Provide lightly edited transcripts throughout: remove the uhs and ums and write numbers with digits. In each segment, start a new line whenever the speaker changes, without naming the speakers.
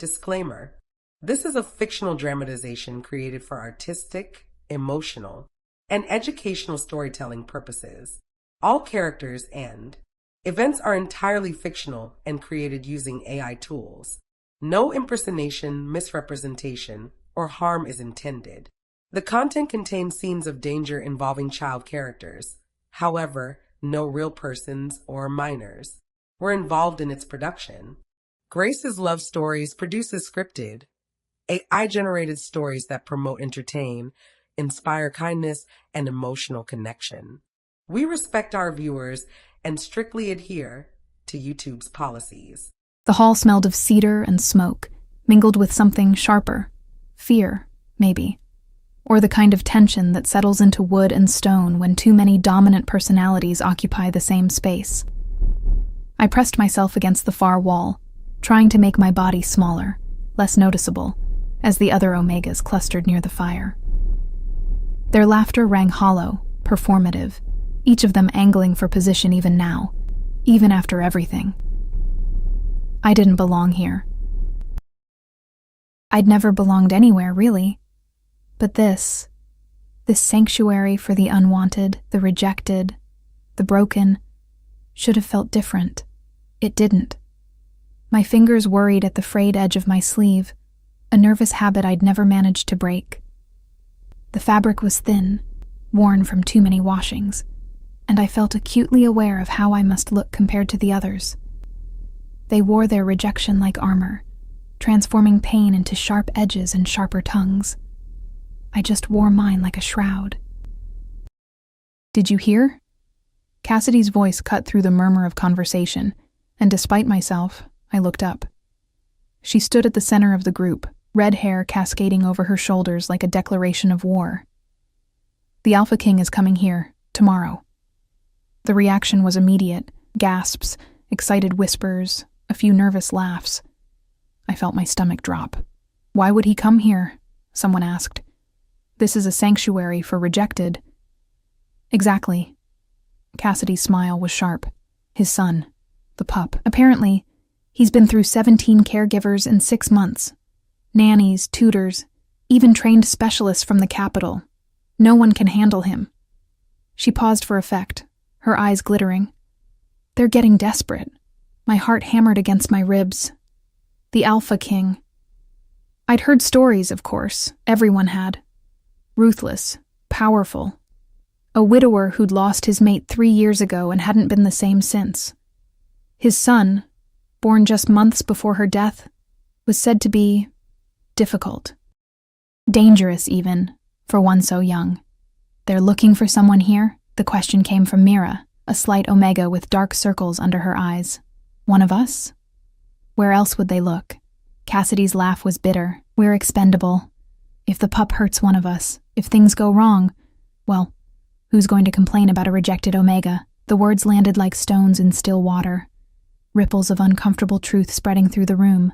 Disclaimer: this is a fictional dramatization created for artistic, emotional, and educational storytelling purposes. All characters and events are entirely fictional and created using AI tools. No impersonation, misrepresentation, or harm is intended. The content contains scenes of danger involving child characters. However, no real persons or minors were involved in its production. Grace's Love Stories produces scripted, AI-generated stories that promote, entertain, inspire kindness, and emotional connection. We respect our viewers and strictly adhere to YouTube's policies.
The hall smelled of cedar and smoke, mingled with something sharper. Fear, maybe. Or the kind of tension that settles into wood and stone when too many dominant personalities occupy the same space. I pressed myself against the far wall, trying to make my body smaller, less noticeable, as the other Omegas clustered near the fire. Their laughter rang hollow, performative, each of them angling for position even now, even after everything. I didn't belong here. I'd never belonged anywhere, really. But this sanctuary for the unwanted, the rejected, the broken, should have felt different. It didn't. My fingers worried at the frayed edge of my sleeve, a nervous habit I'd never managed to break. The fabric was thin, worn from too many washings, and I felt acutely aware of how I must look compared to the others. They wore their rejection like armor, transforming pain into sharp edges and sharper tongues. I just wore mine like a shroud. "Did you hear?" Cassidy's voice cut through the murmur of conversation, and despite myself, I looked up. She stood at the center of the group, red hair cascading over her shoulders like a declaration of war. "The Alpha King is coming here, tomorrow." The reaction was immediate: gasps, excited whispers, a few nervous laughs. I felt my stomach drop. "Why would he come here?" someone asked. "This is a sanctuary for rejected." "Exactly." Cassidy's smile was sharp. "His son, the pup. Apparently, he's been through 17 caregivers in 6 months. Nannies, tutors, even trained specialists from the capital. No one can handle him." She paused for effect, her eyes glittering. "They're getting desperate." My heart hammered against my ribs. The Alpha King. I'd heard stories, of course. Everyone had. Ruthless, powerful. A widower who'd lost his mate 3 years ago and hadn't been the same since. His son, born just months before her death, was said to be difficult. Dangerous, even, for one so young. "They're looking for someone here?" The question came from Mira, a slight Omega with dark circles under her eyes. "One of us?" Where else would they look? Cassidy's laugh was bitter. "We're expendable. If the pup hurts one of us, if things go wrong, well, who's going to complain about a rejected Omega?" The words landed like stones in still water, ripples of uncomfortable truth spreading through the room.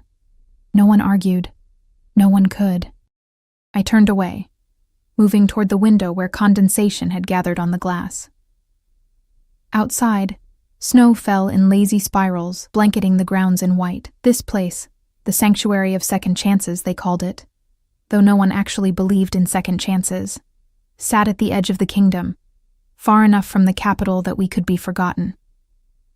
No one argued. No one could. I turned away, moving toward the window where condensation had gathered on the glass. Outside, snow fell in lazy spirals, blanketing the grounds in white. This place, the sanctuary of second chances, they called it, though no one actually believed in second chances, sat at the edge of the kingdom, far enough from the capital that we could be forgotten.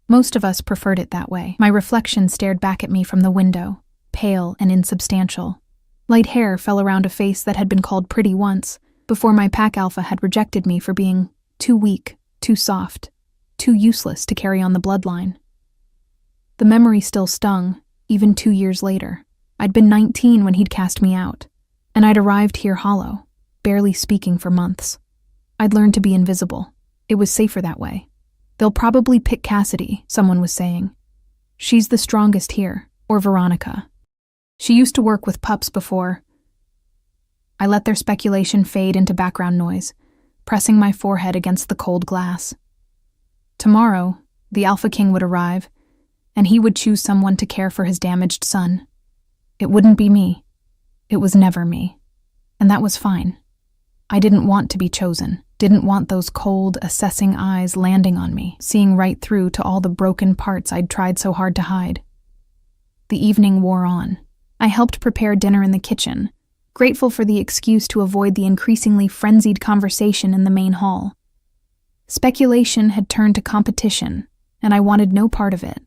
Most of us preferred it that way. My reflection stared back at me from the window, pale and insubstantial. Light hair fell around a face that had been called pretty once, before my pack alpha had rejected me for being too weak, too soft, too useless to carry on the bloodline. The memory still stung, even 2 years later. I'd been 19 when he'd cast me out, and I'd arrived here hollow, barely speaking for months. I'd learned to be invisible. It was safer that way. "They'll probably pick Cassidy," someone was saying. "She's the strongest here, or Veronica. She used to work with pups before." I let their speculation fade into background noise, pressing my forehead against the cold glass. Tomorrow, the Alpha King would arrive, and he would choose someone to care for his damaged son. It wouldn't be me. It was never me. And that was fine. I didn't want to be chosen, didn't want those cold, assessing eyes landing on me, seeing right through to all the broken parts I'd tried so hard to hide. The evening wore on. I helped prepare dinner in the kitchen, grateful for the excuse to avoid the increasingly frenzied conversation in the main hall. Speculation had turned to competition, and I wanted no part of it.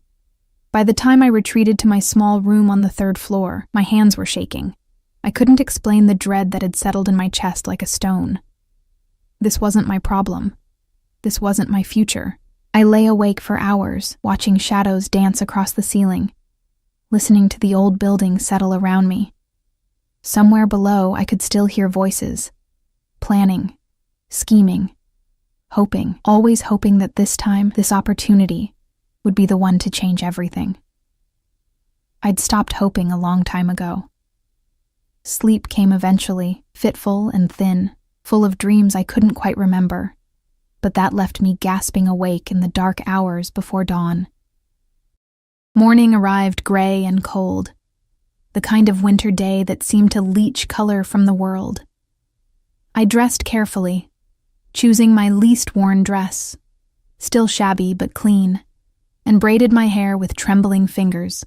By the time I retreated to my small room on the 3rd floor, my hands were shaking. I couldn't explain the dread that had settled in my chest like a stone. This wasn't my problem. This wasn't my future. I lay awake for hours, watching shadows dance across the ceiling, listening to the old building settle around me. Somewhere below, I could still hear voices, planning, scheming, hoping, always hoping that this time, this opportunity, would be the one to change everything. I'd stopped hoping a long time ago. Sleep came eventually, fitful and thin, full of dreams I couldn't quite remember, but that left me gasping awake in the dark hours before dawn. Morning arrived gray and cold, the kind of winter day that seemed to leach color from the world. I dressed carefully, choosing my least worn dress, still shabby but clean, and braided my hair with trembling fingers.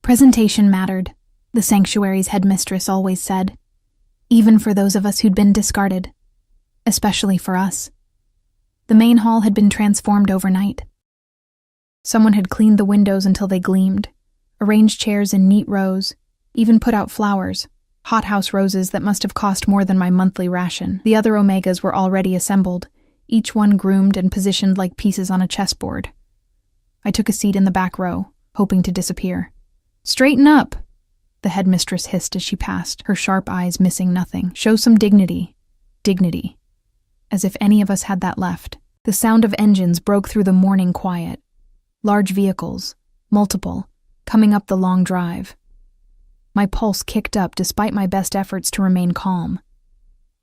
Presentation mattered, the sanctuary's headmistress always said, even for those of us who'd been discarded, especially for us. The main hall had been transformed overnight. Someone had cleaned the windows until they gleamed, arranged chairs in neat rows, even put out flowers, hothouse roses that must have cost more than my monthly ration. The other Omegas were already assembled, each one groomed and positioned like pieces on a chessboard. I took a seat in the back row, hoping to disappear. "Straighten up," the headmistress hissed as she passed, her sharp eyes missing nothing. "Show some dignity." Dignity. As if any of us had that left. The sound of engines broke through the morning quiet. Large vehicles, multiple, coming up the long drive. My pulse kicked up despite my best efforts to remain calm.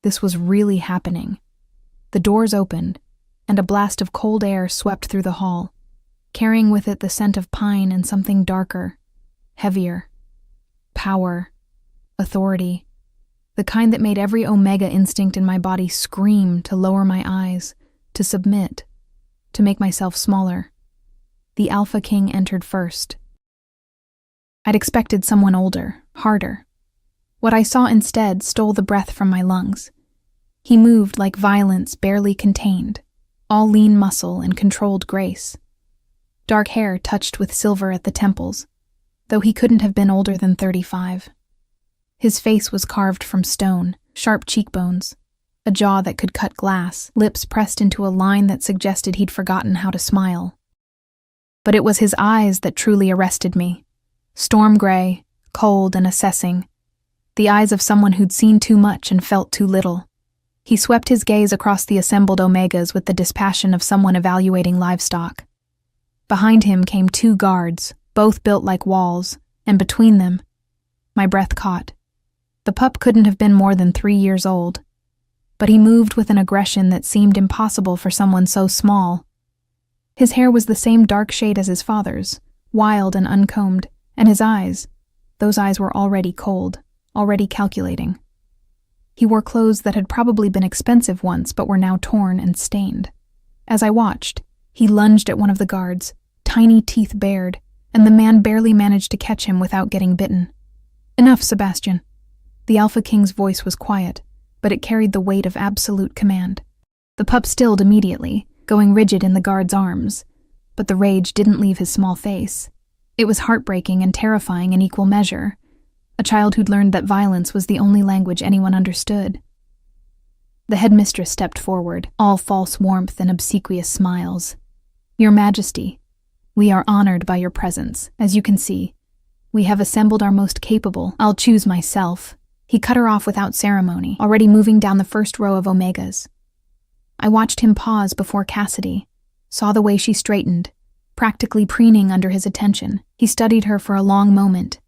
This was really happening. The doors opened, and a blast of cold air swept through the hall, carrying with it the scent of pine and something darker, heavier. Power, authority, the kind that made every Omega instinct in my body scream to lower my eyes, to submit, to make myself smaller. The Alpha King entered first. I'd expected someone older, harder. What I saw instead stole the breath from my lungs. He moved like violence barely contained, all lean muscle and controlled grace. Dark hair touched with silver at the temples, though he couldn't have been older than 35. His face was carved from stone, sharp cheekbones, a jaw that could cut glass, lips pressed into a line that suggested he'd forgotten how to smile. But it was his eyes that truly arrested me. Storm gray, cold and assessing. The eyes of someone who'd seen too much and felt too little. He swept his gaze across the assembled Omegas with the dispassion of someone evaluating livestock. Behind him came 2 guards, both built like walls, and between them, my breath caught. The pup couldn't have been more than 3 years old, but he moved with an aggression that seemed impossible for someone so small. His hair was the same dark shade as his father's, wild and uncombed, and his eyes, those eyes were already cold, already calculating. He wore clothes that had probably been expensive once but were now torn and stained. As I watched, he lunged at one of the guards, tiny teeth bared, and the man barely managed to catch him without getting bitten. "Enough, Sebastian." The Alpha King's voice was quiet, but it carried the weight of absolute command. The pup stilled immediately, going rigid in the guard's arms, but the rage didn't leave his small face. It was heartbreaking and terrifying in equal measure, a child who'd learned that violence was the only language anyone understood. The headmistress stepped forward, all false warmth and obsequious smiles. "Your Majesty, we are honored by your presence. As you can see, we have assembled our most capable. I'll choose myself." He cut her off without ceremony, already moving down the first row of Omegas. I watched him pause before Cassidy, saw the way she straightened, practically preening under his attention. He studied her for a long moment,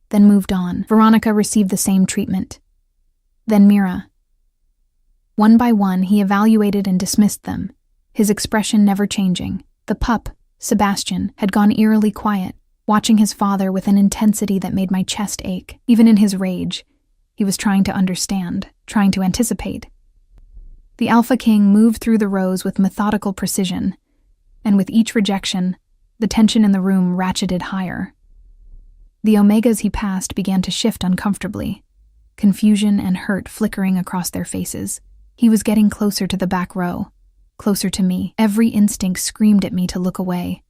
then moved on. Veronica received the same treatment. Then Mira. One by one, he evaluated and dismissed them, his expression never changing. The pup, Sebastian, had gone eerily quiet, watching his father with an intensity that made my chest ache. Even in his rage, he was trying to understand, trying to anticipate. The Alpha King moved through the rows with methodical precision, and with each rejection, the tension in the room ratcheted higher. The omegas he passed began to shift uncomfortably, confusion and hurt flickering across their faces. He was getting closer to the back row, closer to me. Every instinct screamed at me to look away,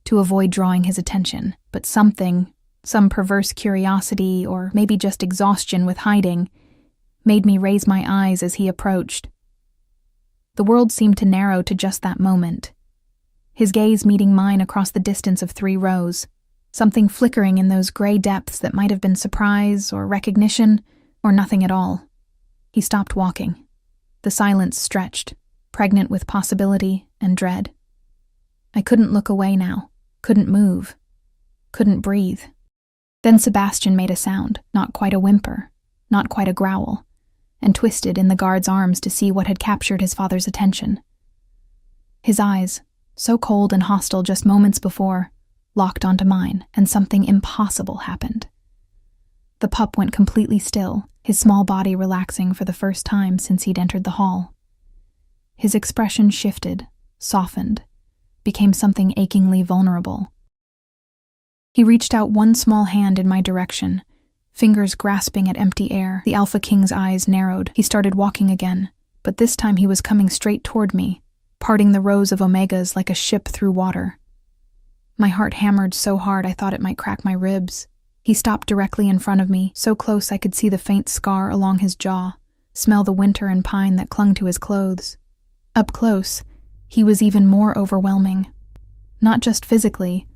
to avoid drawing his attention. But something, some perverse curiosity or maybe just exhaustion with hiding, made me raise my eyes as he approached. The world seemed to narrow to just that moment, his gaze meeting mine across the distance of 3 rows, something flickering in those gray depths that might have been surprise or recognition or nothing at all. He stopped walking. The silence stretched, pregnant with possibility and dread. I couldn't look away now, couldn't move, couldn't breathe. Then Sebastian made a sound, not quite a whimper, not quite a growl, and twisted in the guard's arms to see what had captured his father's attention. His eyes, so cold and hostile just moments before, locked onto mine, and something impossible happened. The pup went completely still, his small body relaxing for the first time since he'd entered the hall. His expression shifted, softened, became something achingly vulnerable. He reached out one small hand in my direction, fingers grasping at empty air. The Alpha King's eyes narrowed. He started walking again, but this time he was coming straight toward me, parting the rows of omegas like a ship through water. My heart hammered so hard I thought it might crack my ribs. He stopped directly in front of me, so close I could see the faint scar along his jaw, smell the winter and pine that clung to his clothes. Up close, he was even more overwhelming. Not just physically,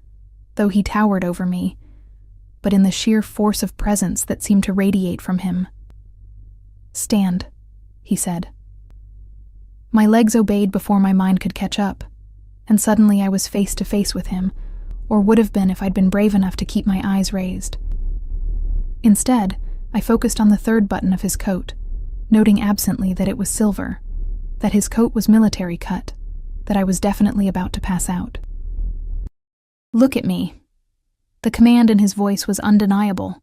though he towered over me, but in the sheer force of presence that seemed to radiate from him. "Stand," he said. My legs obeyed before my mind could catch up, and suddenly I was face to face with him, or would have been if I'd been brave enough to keep my eyes raised. Instead, I focused on the 3rd button of his coat, noting absently that it was silver, that his coat was military cut, that I was definitely about to pass out. "Look at me." The command in his voice was undeniable.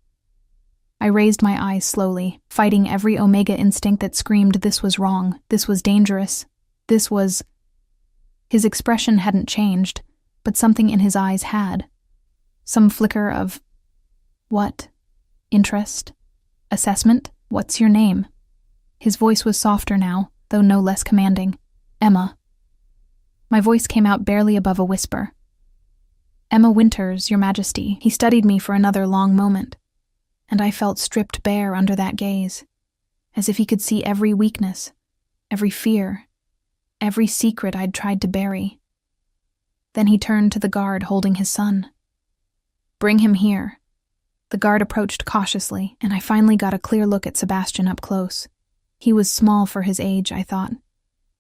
I raised my eyes slowly, fighting every omega instinct that screamed this was wrong, this was dangerous, this was... His expression hadn't changed, but something in his eyes had. Some flicker of... what? Interest? Assessment? What's your name? His voice was softer now, though no less commanding. "Emma." My voice came out barely above a whisper. "Emma Winters, Your Majesty." He studied me for another long moment, and I felt stripped bare under that gaze, as if he could see every weakness, every fear, every secret I'd tried to bury. Then he turned to the guard holding his son. "Bring him here." The guard approached cautiously, and I finally got a clear look at Sebastian up close. He was small for his age, I thought,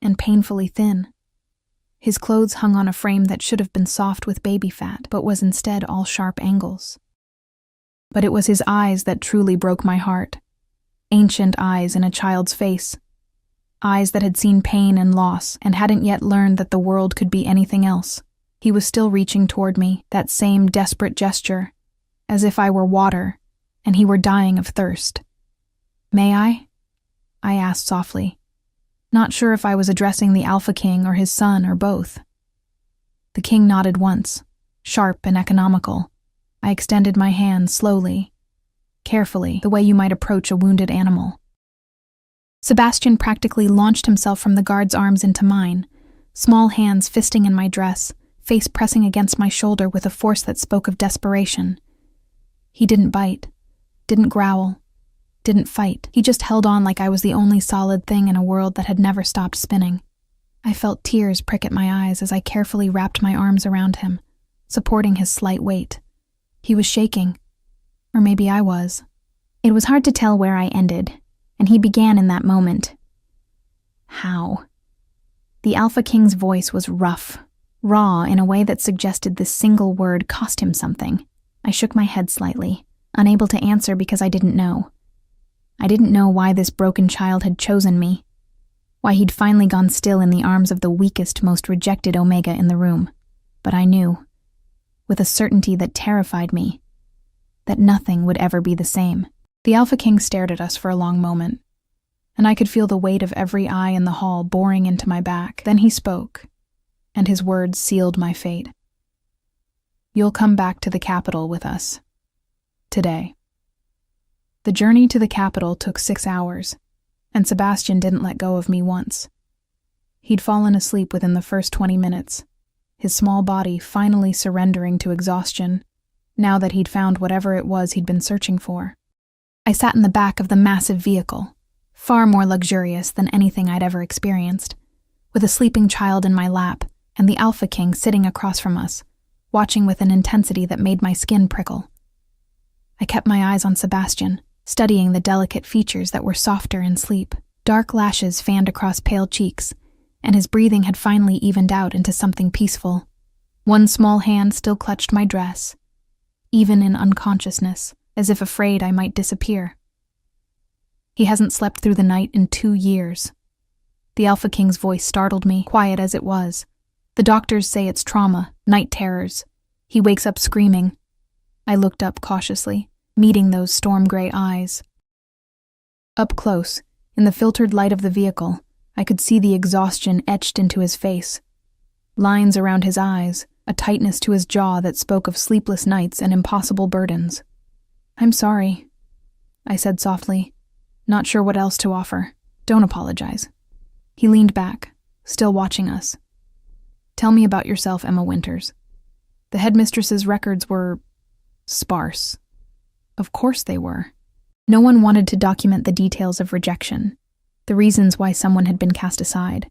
and painfully thin. His clothes hung on a frame that should have been soft with baby fat, but was instead all sharp angles. But it was his eyes that truly broke my heart. Ancient eyes in a child's face. Eyes that had seen pain and loss and hadn't yet learned that the world could be anything else. He was still reaching toward me, that same desperate gesture, as if I were water and he were dying of thirst. "May I?" I asked softly, not sure if I was addressing the Alpha King or his son or both. The king nodded once, sharp and economical. I extended my hand slowly, carefully, the way you might approach a wounded animal. Sebastian practically launched himself from the guard's arms into mine, small hands fisting in my dress, face pressing against my shoulder with a force that spoke of desperation. He didn't bite, didn't growl, didn't fight. He just held on like I was the only solid thing in a world that had never stopped spinning. I felt tears prick at my eyes as I carefully wrapped my arms around him, supporting his slight weight. He was shaking. Or maybe I was. It was hard to tell where I ended, and he began in that moment. "How?" The Alpha King's voice was rough, raw in a way that suggested this single word cost him something. I shook my head slightly, unable to answer because I didn't know. I didn't know why this broken child had chosen me, why he'd finally gone still in the arms of the weakest, most rejected Omega in the room. But I knew, with a certainty that terrified me, that nothing would ever be the same. The Alpha King stared at us for a long moment, and I could feel the weight of every eye in the hall boring into my back. Then he spoke, and his words sealed my fate. "You'll come back to the capital with us." today. The journey to the capital took 6 hours, and Sebastian didn't let go of me once. He'd fallen asleep within the first 20 minutes, his small body finally surrendering to exhaustion, now that he'd found whatever it was he'd been searching for. I sat in the back of the massive vehicle, far more luxurious than anything I'd ever experienced, with a sleeping child in my lap and the Alpha King sitting across from us, watching with an intensity that made my skin prickle. I kept my eyes on Sebastian, studying the delicate features that were softer in sleep. Dark lashes fanned across pale cheeks, and his breathing had finally evened out into something peaceful. One small hand still clutched my dress, even in unconsciousness, as if afraid I might disappear. He hasn't slept through the night in 2 years. The Alpha King's voice startled me, quiet as it was. The doctors say it's trauma, night terrors. He wakes up screaming. I looked up cautiously, meeting those storm-gray eyes. Up close, in the filtered light of the vehicle, I could see the exhaustion etched into his face. Lines around his eyes, a tightness to his jaw that spoke of sleepless nights and impossible burdens. "I'm sorry," I said softly, not sure what else to offer. "Don't apologize." He leaned back, still watching us. "Tell me about yourself, Emma Winters." The headmistress's records were sparse. Of course they were. No one wanted to document the details of rejection, the reasons why someone had been cast aside.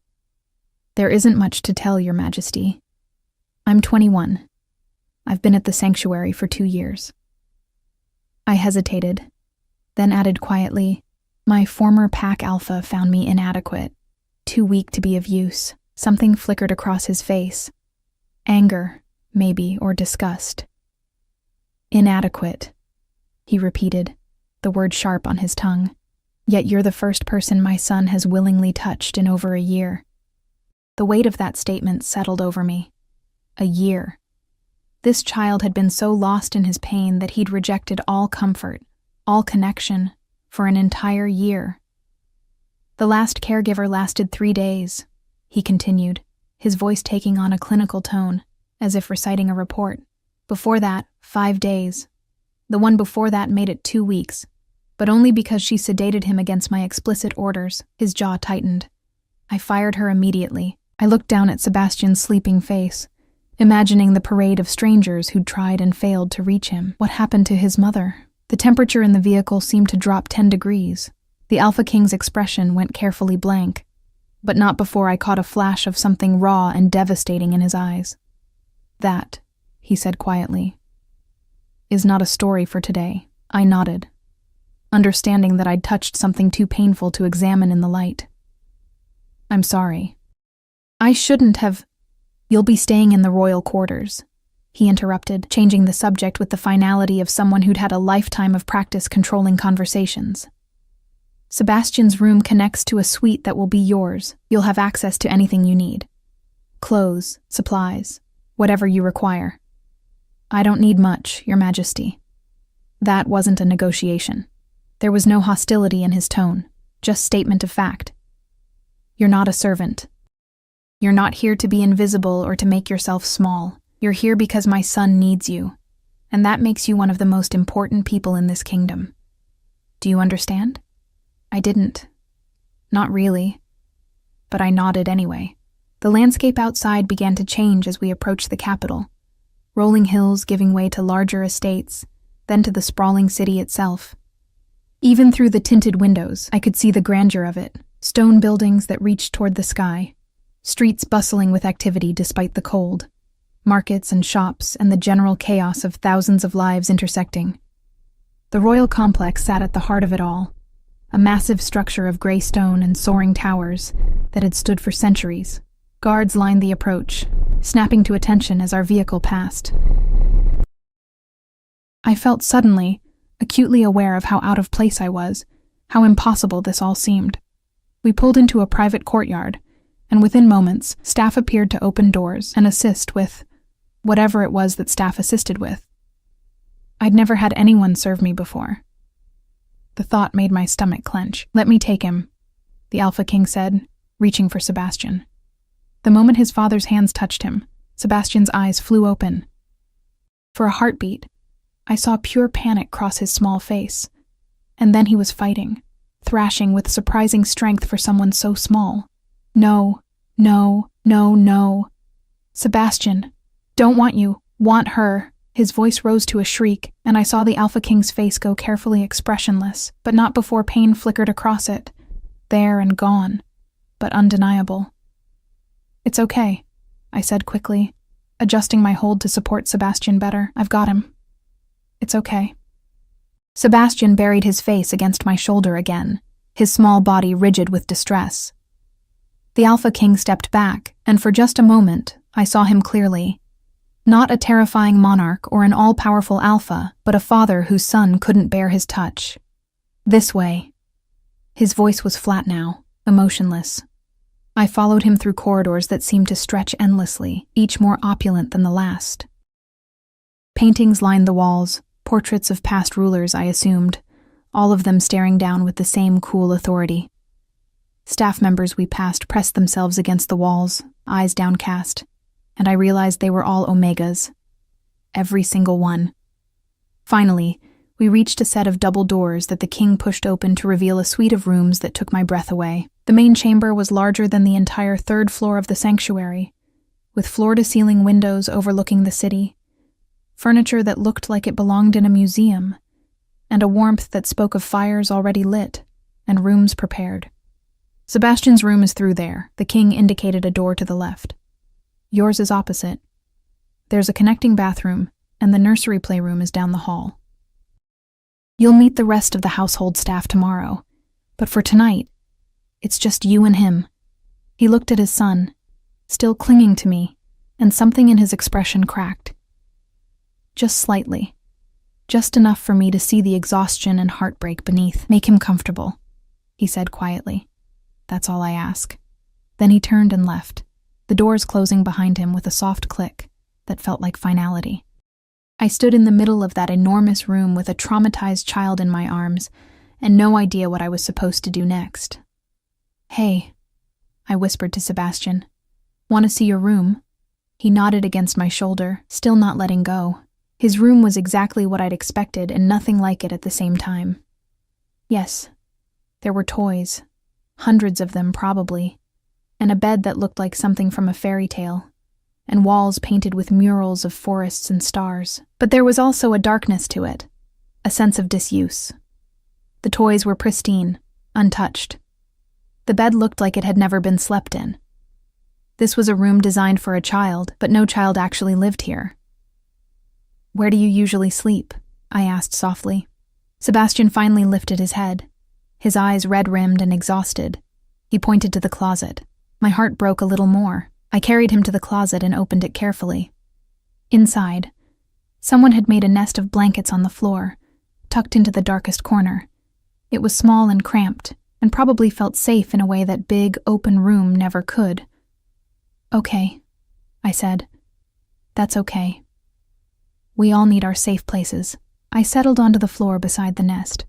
"There isn't much to tell, Your Majesty. I'm 21. I've been at the sanctuary for 2 years. I hesitated, then added quietly, "My former pack alpha found me inadequate, too weak to be of use." Something flickered across his face. Anger, maybe, or disgust. "Inadequate," he repeated, the word sharp on his tongue. "Yet you're the first person my son has willingly touched in over a year." The weight of that statement settled over me. A year. This child had been so lost in his pain that he'd rejected all comfort, all connection, for an entire year. "The last caregiver lasted 3 days," he continued, his voice taking on a clinical tone, as if reciting a report. "Before that, 5 days. The one before that made it 2 weeks, but only because she sedated him against my explicit orders." His jaw tightened. I fired her immediately. I looked down at Sebastian's sleeping face, imagining the parade of strangers who'd tried and failed to reach him. What happened to his mother? The temperature in the vehicle seemed to drop 10 degrees. The Alpha King's expression went carefully blank, but not before I caught a flash of something raw and devastating in his eyes. "That," he said quietly, "is not a story for today." I nodded, understanding that I'd touched something too painful to examine in the light. "I'm sorry. I shouldn't have—" "You'll be staying in the royal quarters," he interrupted, changing the subject with the finality of someone who'd had a lifetime of practice controlling conversations. "Sebastian's room connects to a suite that will be yours. You'll have access to anything you need. Clothes, supplies, whatever you require." "I don't need much, Your Majesty." That wasn't a negotiation. There was no hostility in his tone, just statement of fact. "You're not a servant. You're not here to be invisible or to make yourself small. You're here because my son needs you, and that makes you one of the most important people in this kingdom. Do you understand?" I didn't. Not really. But I nodded anyway. The landscape outside began to change as we approached the capital, rolling hills giving way to larger estates, then to the sprawling city itself. Even through the tinted windows, I could see the grandeur of it, stone buildings that reached toward the sky, streets bustling with activity despite the cold, markets and shops and the general chaos of thousands of lives intersecting. The royal complex sat at the heart of it all, a massive structure of gray stone and soaring towers that had stood for centuries. Guards lined the approach, snapping to attention as our vehicle passed. I felt suddenly, acutely aware of how out of place I was, how impossible this all seemed. We pulled into a private courtyard, and within moments, staff appeared to open doors and assist with whatever it was that staff assisted with. I'd never had anyone serve me before. The thought made my stomach clench. "Let me take him," the Alpha King said, reaching for Sebastian. The moment his father's hands touched him, Sebastian's eyes flew open. For a heartbeat, I saw pure panic cross his small face. And then he was fighting, thrashing with surprising strength for someone so small. No, no, no, no. Sebastian, don't want you, want her. His voice rose to a shriek, and I saw the Alpha King's face go carefully expressionless, but not before pain flickered across it. There and gone, but undeniable. It's okay, I said quickly, adjusting my hold to support Sebastian better. I've got him. It's okay. Sebastian buried his face against my shoulder again, his small body rigid with distress. The Alpha King stepped back, and for just a moment, I saw him clearly. Not a terrifying monarch or an all-powerful alpha, but a father whose son couldn't bear his touch. This way. His voice was flat now, emotionless. I followed him through corridors that seemed to stretch endlessly, each more opulent than the last. Paintings lined the walls, portraits of past rulers, I assumed, all of them staring down with the same cool authority. Staff members we passed pressed themselves against the walls, eyes downcast, and I realized they were all Omegas. Every single one. Finally, we reached a set of double doors that the king pushed open to reveal a suite of rooms that took my breath away. The main chamber was larger than the entire third floor of the sanctuary, with floor-to-ceiling windows overlooking the city, furniture that looked like it belonged in a museum, and a warmth that spoke of fires already lit and rooms prepared. Sebastian's room is through there, the king indicated a door to the left. Yours is opposite. There's a connecting bathroom, and the nursery playroom is down the hall. You'll meet the rest of the household staff tomorrow, but for tonight, it's just you and him. He looked at his son, still clinging to me, and something in his expression cracked. Just slightly. Just enough for me to see the exhaustion and heartbreak beneath. Make him comfortable, he said quietly. That's all I ask. Then he turned and left, the doors closing behind him with a soft click that felt like finality. I stood in the middle of that enormous room with a traumatized child in my arms and no idea what I was supposed to do next. Hey, I whispered to Sebastian. Want to see your room? He nodded against my shoulder, still not letting go. His room was exactly what I'd expected and nothing like it at the same time. Yes, there were toys, hundreds of them probably, and a bed that looked like something from a fairy tale, and walls painted with murals of forests and stars. But there was also a darkness to it, a sense of disuse. The toys were pristine, untouched. The bed looked like it had never been slept in. This was a room designed for a child, but no child actually lived here. Where do you usually sleep? I asked softly. Sebastian finally lifted his head, his eyes red-rimmed and exhausted. He pointed to the closet. My heart broke a little more. I carried him to the closet and opened it carefully. Inside, someone had made a nest of blankets on the floor, tucked into the darkest corner. It was small and cramped, and probably felt safe in a way that big, open room never could. Okay, I said. That's okay. We all need our safe places. I settled onto the floor beside the nest,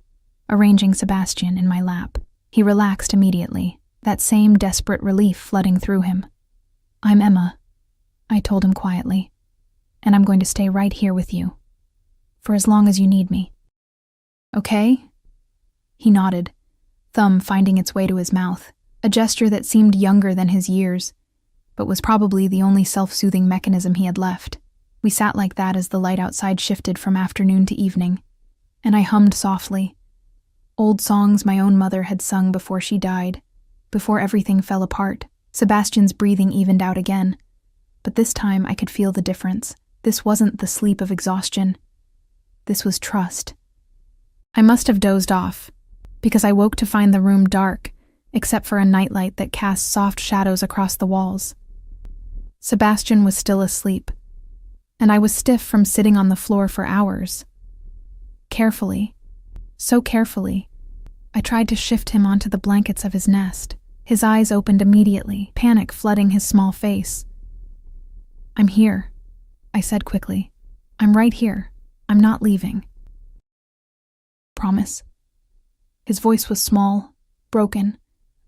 arranging Sebastian in my lap. He relaxed immediately, that same desperate relief flooding through him. I'm Emma, I told him quietly, and I'm going to stay right here with you, for as long as you need me. Okay? He nodded, thumb finding its way to his mouth, a gesture that seemed younger than his years, but was probably the only self-soothing mechanism he had left. We sat like that as the light outside shifted from afternoon to evening, and I hummed softly. Old songs my own mother had sung before she died, before everything fell apart. Sebastian's breathing evened out again, but this time I could feel the difference. This wasn't the sleep of exhaustion. This was trust. I must have dozed off, because I woke to find the room dark, except for a nightlight that cast soft shadows across the walls. Sebastian was still asleep, and I was stiff from sitting on the floor for hours. Carefully, so carefully, I tried to shift him onto the blankets of his nest. His eyes opened immediately, panic flooding his small face. I'm here, I said quickly. I'm right here. I'm not leaving. Promise. His voice was small, broken,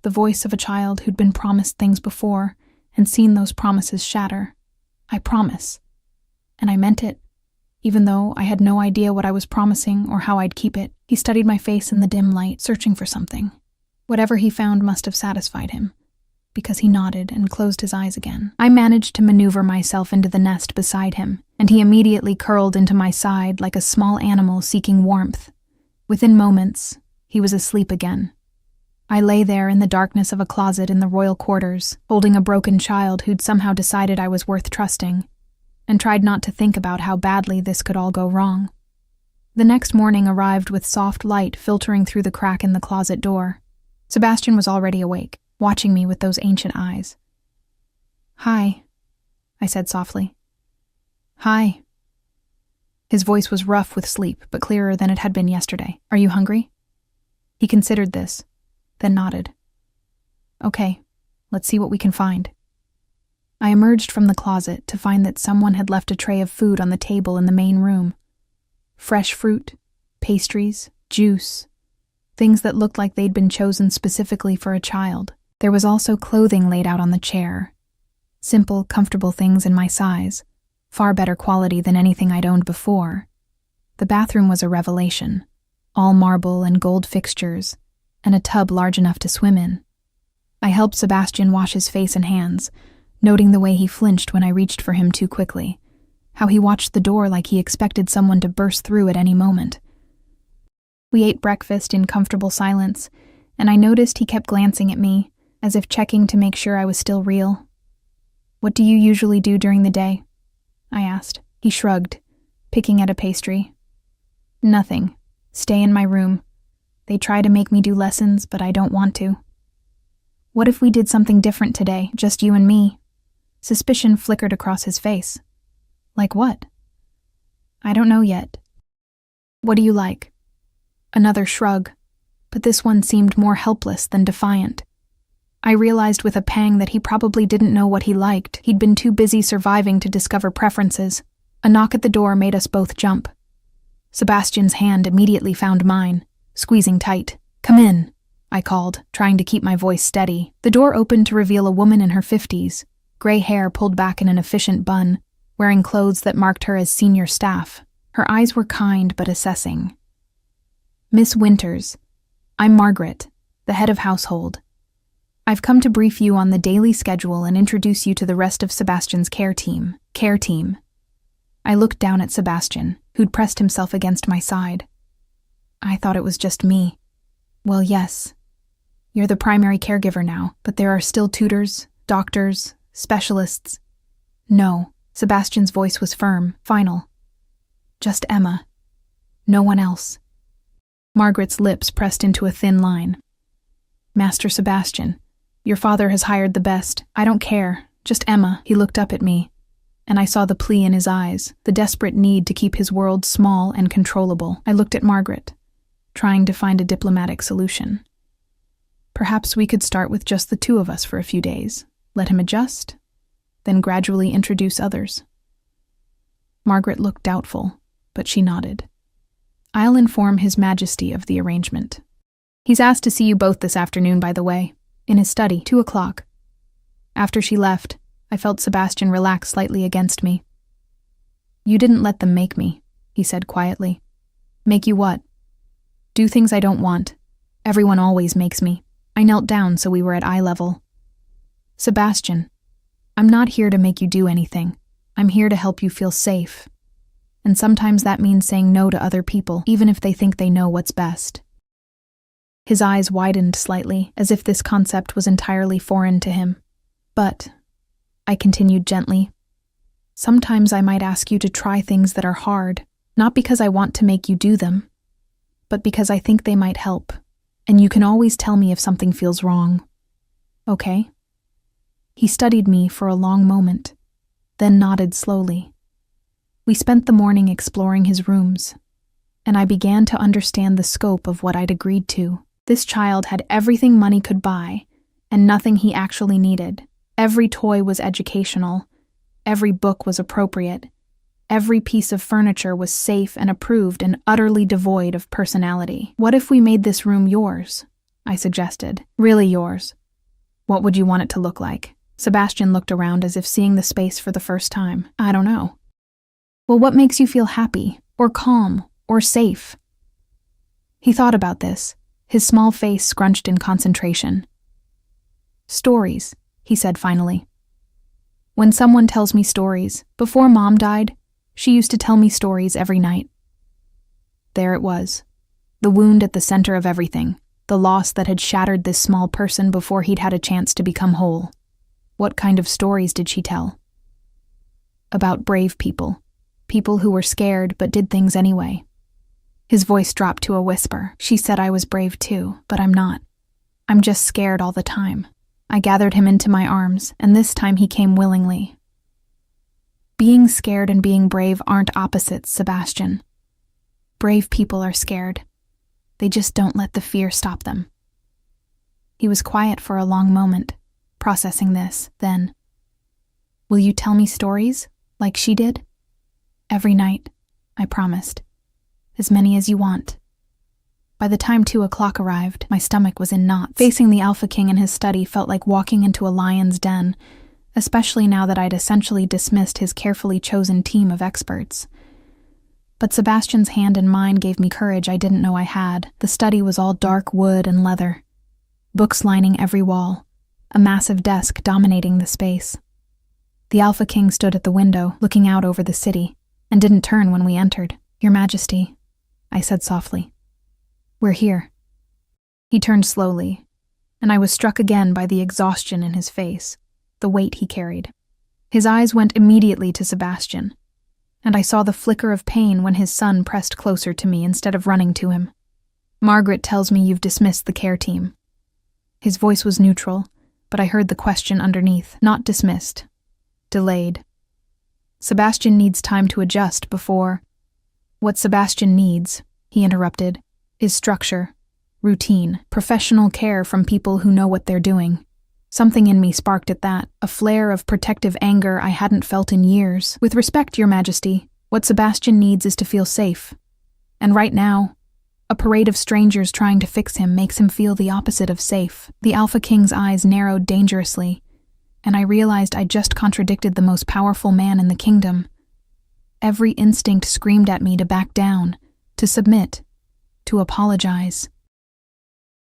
the voice of a child who'd been promised things before and seen those promises shatter. I promise. And I meant it, even though I had no idea what I was promising or how I'd keep it. He studied my face in the dim light, searching for something. Whatever he found must have satisfied him, because he nodded and closed his eyes again. I managed to maneuver myself into the nest beside him, and he immediately curled into my side like a small animal seeking warmth. Within moments, he was asleep again. I lay there in the darkness of a closet in the royal quarters, holding a broken child who'd somehow decided I was worth trusting, and tried not to think about how badly this could all go wrong. The next morning arrived with soft light filtering through the crack in the closet door. Sebastian was already awake, watching me with those ancient eyes. "Hi," I said softly. "Hi." His voice was rough with sleep, but clearer than it had been yesterday. "Are you hungry?" He considered this, then nodded. "Okay, let's see what we can find." I emerged from the closet to find that someone had left a tray of food on the table in the main room. Fresh fruit, pastries, juice, things that looked like they'd been chosen specifically for a child. There was also clothing laid out on the chair. Simple, comfortable things in my size, far better quality than anything I'd owned before. The bathroom was a revelation, all marble and gold fixtures, and a tub large enough to swim in. I helped Sebastian wash his face and hands, noting the way he flinched when I reached for him too quickly, how he watched the door like he expected someone to burst through at any moment. We ate breakfast in comfortable silence, and I noticed he kept glancing at me, as if checking to make sure I was still real. "What do you usually do during the day?" I asked. He shrugged, picking at a pastry. "Nothing. Stay in my room. They try to make me do lessons, but I don't want to." "What if we did something different today, just you and me?" Suspicion flickered across his face. "Like what?" "I don't know yet." "What do you like?" Another shrug, but this one seemed more helpless than defiant. I realized with a pang that he probably didn't know what he liked. He'd been too busy surviving to discover preferences. A knock at the door made us both jump. Sebastian's hand immediately found mine, squeezing tight. "Come in," I called, trying to keep my voice steady. The door opened to reveal a woman in her 50s, gray hair pulled back in an efficient bun, wearing clothes that marked her as senior staff. Her eyes were kind but assessing. "Miss Winters, I'm Margaret, the head of household. I've come to brief you on the daily schedule and introduce you to the rest of Sebastian's care team. I looked down at Sebastian, who'd pressed himself against my side. "I thought it was just me." "Well, yes. You're the primary caregiver now, but there are still tutors, doctors, specialists." "No," Sebastian's voice was firm, final. "Just Emma. No one else." Margaret's lips pressed into a thin line. "Master Sebastian, your father has hired the best. I don't care. Just Emma." He looked up at me, and I saw the plea in his eyes, the desperate need to keep his world small and controllable. I looked at Margaret, trying to find a diplomatic solution. "Perhaps we could start with just the two of us for a few days, let him adjust, then gradually introduce others." Margaret looked doubtful, but she nodded. "I'll inform His Majesty of the arrangement. He's asked to see you both this afternoon, by the way, in his study, 2:00. After she left, I felt Sebastian relax slightly against me. "You didn't let them make me," he said quietly. "Make you what?" "Do things I don't want. Everyone always makes me." I knelt down so we were at eye level. "Sebastian, I'm not here to make you do anything. I'm here to help you feel safe. And sometimes that means saying no to other people, even if they think they know what's best." His eyes widened slightly, as if this concept was entirely foreign to him. "But," I continued gently, "sometimes I might ask you to try things that are hard, not because I want to make you do them, but because I think they might help, and you can always tell me if something feels wrong. Okay?" He studied me for a long moment, then nodded slowly. We spent the morning exploring his rooms, and I began to understand the scope of what I'd agreed to. This child had everything money could buy, and nothing he actually needed. Every toy was educational, every book was appropriate, every piece of furniture was safe and approved and utterly devoid of personality. "What if we made this room yours?" I suggested. "Really yours? What would you want it to look like?" Sebastian looked around as if seeing the space for the first time. "I don't know. Well, what makes you feel happy, or calm, or safe? He thought about this, his small face scrunched in concentration. Stories, he said finally. When someone tells me stories, before Mom died, she used to tell me stories every night. There it was, the wound at the center of everything, the loss that had shattered this small person before he'd had a chance to become whole. What kind of stories did she tell? About brave people, people who were scared but did things anyway. His voice dropped to a whisper. She said I was brave too, but I'm not. I'm just scared all the time. I gathered him into my arms, and this time he came willingly. Being scared and being brave aren't opposites, Sebastian. Brave people are scared. They just don't let the fear stop them. He was quiet for a long moment, processing this, then, will you tell me stories, like she did? Every night, I promised. As many as you want. By the time 2 o'clock arrived, my stomach was in knots. Facing the Alpha King in his study felt like walking into a lion's den, especially now that I'd essentially dismissed his carefully chosen team of experts. But Sebastian's hand in mine gave me courage I didn't know I had. The study was all dark wood and leather, books lining every wall, a massive desk dominating the space. The Alpha King stood at the window, looking out over the city, and didn't turn when we entered. Your Majesty, I said softly. We're here. He turned slowly, and I was struck again by the exhaustion in his face, the weight he carried. His eyes went immediately to Sebastian, and I saw the flicker of pain when his son pressed closer to me instead of running to him. Margaret tells me you've dismissed the care team. His voice was neutral, but I heard the question underneath. Not dismissed. Delayed. Sebastian needs time to adjust before... What Sebastian needs, he interrupted, is structure, routine, professional care from people who know what they're doing. Something in me sparked at that, a flare of protective anger I hadn't felt in years. With respect, Your Majesty, what Sebastian needs is to feel safe. And right now, a parade of strangers trying to fix him makes him feel the opposite of safe. The Alpha King's eyes narrowed dangerously, and I realized I just contradicted the most powerful man in the kingdom. Every instinct screamed at me to back down, to submit, to apologize.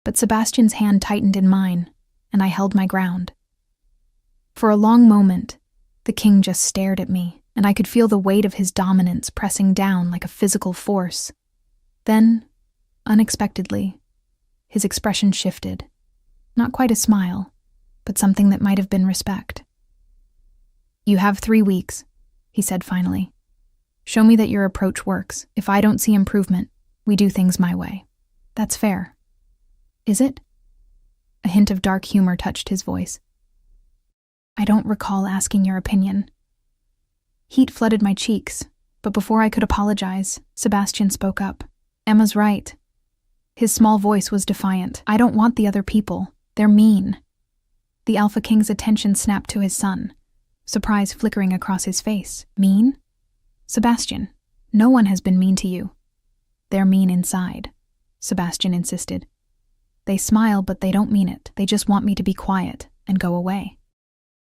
But Sebastian's hand tightened in mine, and I held my ground. For a long moment, the king just stared at me, and I could feel the weight of his dominance pressing down like a physical force. Then, unexpectedly, his expression shifted. Not quite a smile, but something that might have been respect. You have 3 weeks, he said finally. Show me that your approach works. If I don't see improvement, we do things my way. That's fair. Is it? A hint of dark humor touched his voice. I don't recall asking your opinion. Heat flooded my cheeks, but before I could apologize, Sebastian spoke up. Emma's right. His small voice was defiant. I don't want the other people. They're mean. The Alpha King's attention snapped to his son, surprise flickering across his face. Mean? Sebastian, no one has been mean to you. They're mean inside, Sebastian insisted. They smile, but they don't mean it. They just want me to be quiet and go away.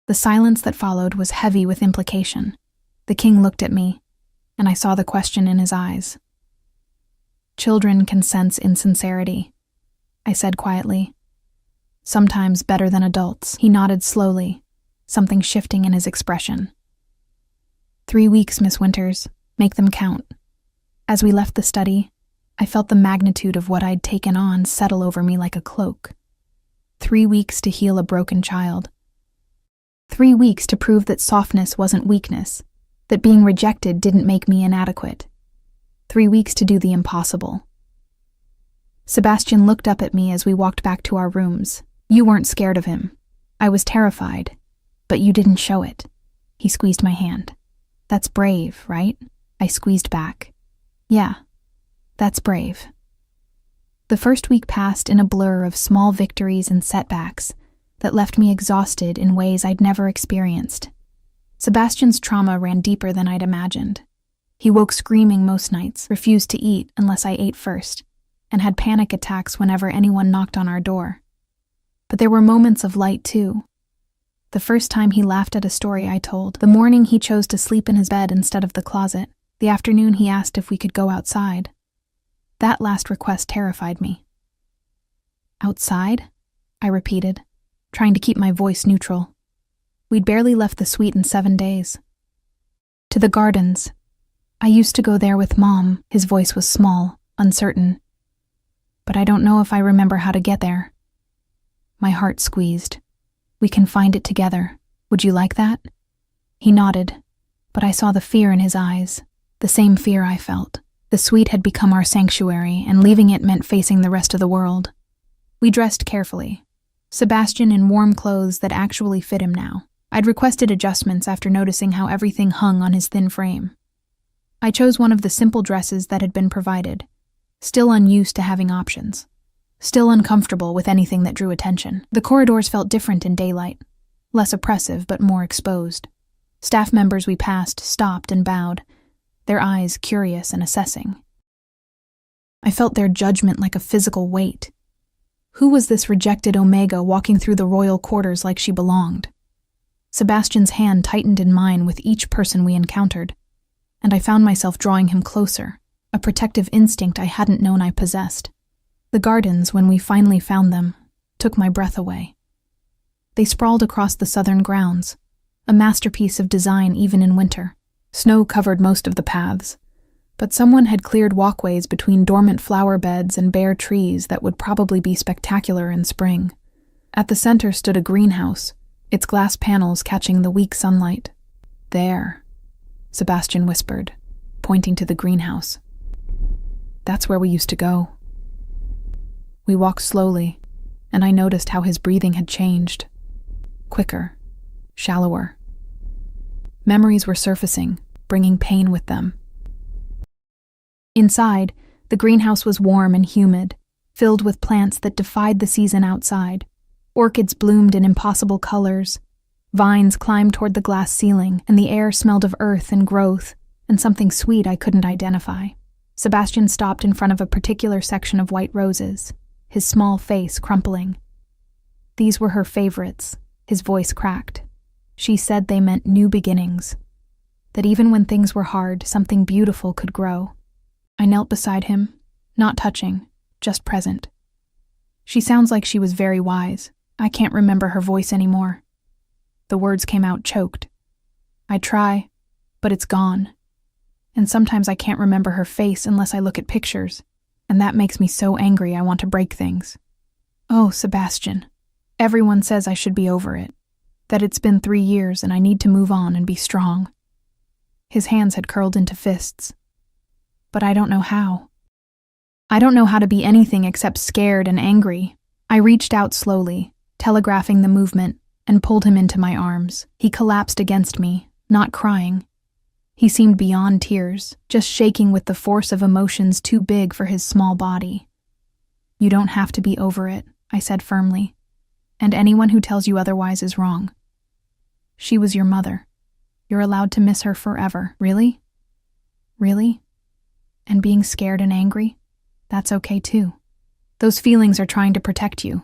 The silence that followed was heavy with implication. The king looked at me, and I saw the question in his eyes. Children can sense insincerity, I said quietly. Sometimes better than adults. He nodded slowly, something shifting in his expression. 3 weeks, Miss Winters. Make them count. As we left the study, I felt the magnitude of what I'd taken on settle over me like a cloak. 3 weeks to heal a broken child. 3 weeks to prove that softness wasn't weakness, that being rejected didn't make me inadequate. 3 weeks to do the impossible. Sebastian looked up at me as we walked back to our rooms. You weren't scared of him. I was terrified, but you didn't show it. He squeezed my hand. That's brave, right? I squeezed back. Yeah, that's brave. The first week passed in a blur of small victories and setbacks that left me exhausted in ways I'd never experienced. Sebastian's trauma ran deeper than I'd imagined. He woke screaming most nights, refused to eat unless I ate first, and had panic attacks whenever anyone knocked on our door. But there were moments of light too. The first time he laughed at a story I told, the morning he chose to sleep in his bed instead of the closet, The afternoon he asked if we could go outside. That last request terrified me. Outside? I repeated, trying to keep my voice neutral. We'd barely left the suite in 7 days. To the gardens. I used to go there with Mom. His voice was small, uncertain. But I don't know if I remember how to get there. My heart squeezed. We can find it together. Would you like that? He nodded, but I saw the fear in his eyes, the same fear I felt. The suite had become our sanctuary, and leaving it meant facing the rest of the world. We dressed carefully. Sebastian in warm clothes that actually fit him now. I'd requested adjustments after noticing how everything hung on his thin frame. I chose one of the simple dresses that had been provided, still unused to having options, still uncomfortable with anything that drew attention. The corridors felt different in daylight, less oppressive but more exposed. Staff members we passed stopped and bowed, their eyes curious and assessing. I felt their judgment like a physical weight. Who was this rejected Omega walking through the royal quarters like she belonged? Sebastian's hand tightened in mine with each person we encountered, and I found myself drawing him closer, a protective instinct I hadn't known I possessed. The gardens, when we finally found them, took my breath away. They sprawled across the southern grounds, a masterpiece of design even in winter. Snow covered most of the paths, but someone had cleared walkways between dormant flower beds and bare trees that would probably be spectacular in spring. At the center stood a greenhouse, its glass panels catching the weak sunlight. There, Sebastian whispered, pointing to the greenhouse. That's where we used to go. We walked slowly, and I noticed how his breathing had changed. Quicker, shallower. Memories were surfacing, bringing pain with them. Inside, the greenhouse was warm and humid, filled with plants that defied the season outside. Orchids bloomed in impossible colors. Vines climbed toward the glass ceiling, and the air smelled of earth and growth, and something sweet I couldn't identify. Sebastian stopped in front of a particular section of white roses, his small face crumpling. These were her favorites. His voice cracked. She said they meant new beginnings, that even when things were hard, something beautiful could grow. I knelt beside him, not touching, just present. She sounds like she was very wise. I can't remember her voice anymore. The words came out choked. I try, but it's gone. And sometimes I can't remember her face unless I look at pictures, and that makes me so angry I want to break things. Oh, Sebastian. Everyone says I should be over it, that it's been 3 years and I need to move on and be strong. His hands had curled into fists. But I don't know how. I don't know how to be anything except scared and angry. I reached out slowly, telegraphing the movement, and pulled him into my arms. He collapsed against me, not crying. He seemed beyond tears, just shaking with the force of emotions too big for his small body. You don't have to be over it, I said firmly, and anyone who tells you otherwise is wrong. She was your mother. You're allowed to miss her forever. Really? Really? And being scared and angry? That's okay too. Those feelings are trying to protect you.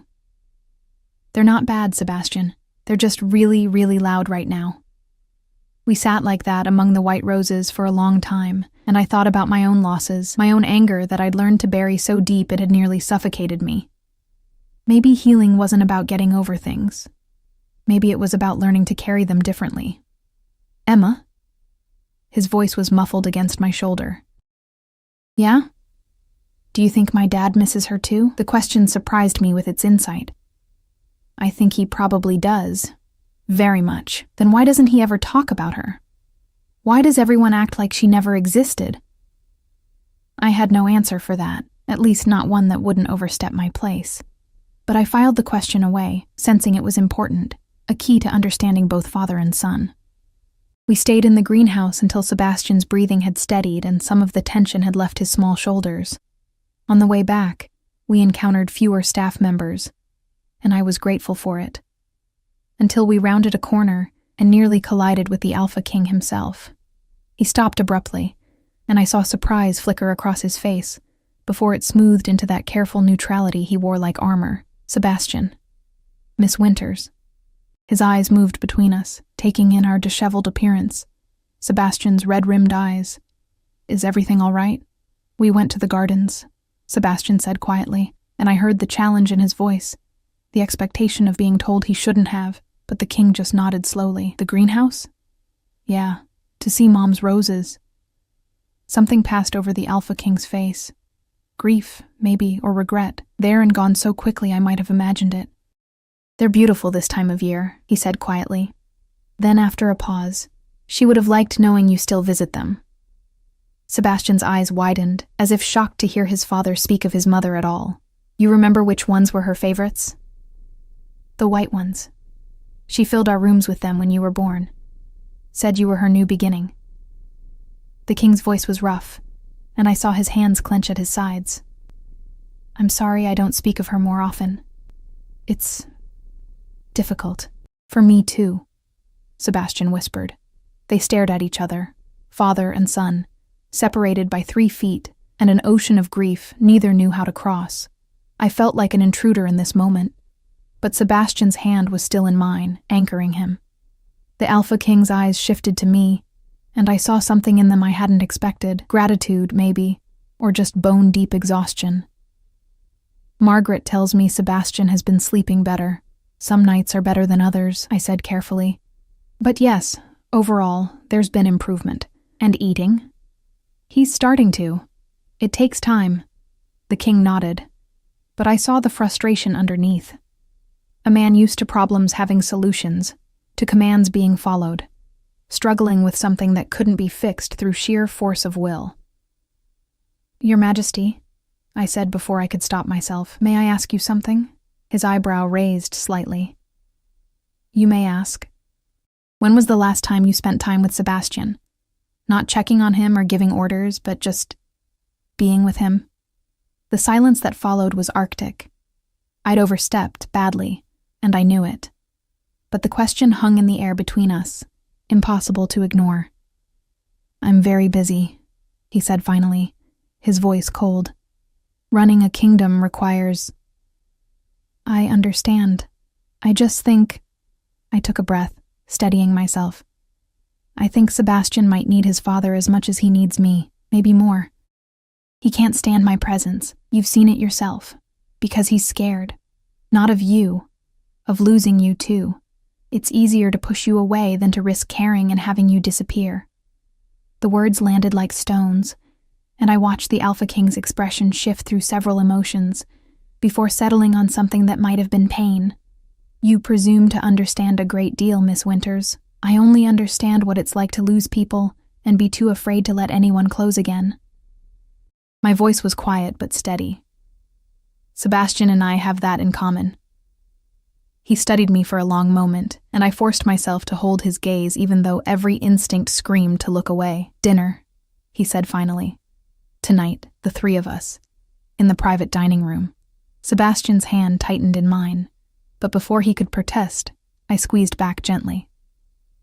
They're not bad, Sebastian. They're just really, really loud right now. We sat like that among the white roses for a long time, and I thought about my own losses, my own anger that I'd learned to bury so deep it had nearly suffocated me. Maybe healing wasn't about getting over things. Maybe it was about learning to carry them differently. Emma? His voice was muffled against my shoulder. Yeah? Do you think my dad misses her too? The question surprised me with its insight. I think he probably does. Very much. Then why doesn't he ever talk about her? Why does everyone act like she never existed? I had no answer for that, at least not one that wouldn't overstep my place. But I filed the question away, sensing it was important, a key to understanding both father and son. We stayed in the greenhouse until Sebastian's breathing had steadied and some of the tension had left his small shoulders. On the way back, we encountered fewer staff members, and I was grateful for it. Until we rounded a corner and nearly collided with the Alpha King himself. He stopped abruptly, and I saw surprise flicker across his face before it smoothed into that careful neutrality he wore like armor. Sebastian. Miss Winters. His eyes moved between us, taking in our disheveled appearance, Sebastian's red-rimmed eyes, Is everything all right? We went to the gardens, Sebastian said quietly, and I heard the challenge in his voice, the expectation of being told he shouldn't have, but the king just nodded slowly. The greenhouse? Yeah, to see Mom's roses. Something passed over the Alpha King's face. Grief, maybe, or regret, there and gone so quickly I might have imagined it. They're beautiful this time of year, he said quietly. Then after a pause, she would have liked knowing you still visit them. Sebastian's eyes widened, as if shocked to hear his father speak of his mother at all. You remember which ones were her favorites? The white ones. She filled our rooms with them when you were born. Said you were her new beginning. The king's voice was rough, and I saw his hands clench at his sides. I'm sorry I don't speak of her more often. It's difficult. For me too, Sebastian whispered. They stared at each other, father and son, separated by 3 feet and an ocean of grief neither knew how to cross. I felt like an intruder in this moment, but Sebastian's hand was still in mine, anchoring him. The Alpha King's eyes shifted to me, and I saw something in them I hadn't expected, gratitude, maybe, or just bone-deep exhaustion. Margaret tells me Sebastian has been sleeping better. Some nights are better than others, I said carefully. But yes, overall, there's been improvement. And eating? He's starting to. It takes time. The king nodded. But I saw the frustration underneath. A man used to problems having solutions, to commands being followed, struggling with something that couldn't be fixed through sheer force of will. Your Majesty, I said before I could stop myself, may I ask you something? His eyebrow raised slightly. You may ask. When was the last time you spent time with Sebastian? Not checking on him or giving orders, but just being with him? The silence that followed was arctic. I'd overstepped badly, and I knew it. But the question hung in the air between us, impossible to ignore. I'm very busy, he said finally, his voice cold. Running a kingdom requires... I understand. I just think... I took a breath, steadying myself. I think Sebastian might need his father as much as he needs me, maybe more. He can't stand my presence, you've seen it yourself, because he's scared. Not of you, of losing you too. It's easier to push you away than to risk caring and having you disappear. The words landed like stones, and I watched the Alpha King's expression shift through several emotions, before settling on something that might have been pain. You presume to understand a great deal, Miss Winters. I only understand what it's like to lose people and be too afraid to let anyone close again. My voice was quiet but steady. Sebastian and I have that in common. He studied me for a long moment, and I forced myself to hold his gaze even though every instinct screamed to look away. Dinner, he said finally. Tonight, the 3 of us, in the private dining room. Sebastian's hand tightened in mine, but before he could protest, I squeezed back gently.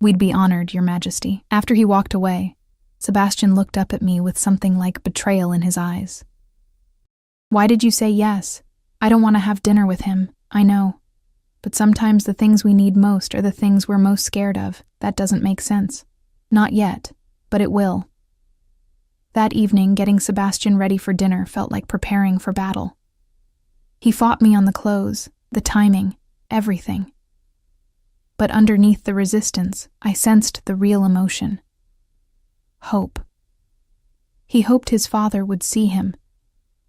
We'd be honored, Your Majesty. After he walked away, Sebastian looked up at me with something like betrayal in his eyes. Why did you say yes? I don't want to have dinner with him, I know. But sometimes the things we need most are the things we're most scared of. That doesn't make sense. Not yet, but it will. That evening, getting Sebastian ready for dinner felt like preparing for battle. He fought me on the clothes, the timing, everything. But underneath the resistance, I sensed the real emotion. Hope. He hoped his father would see him,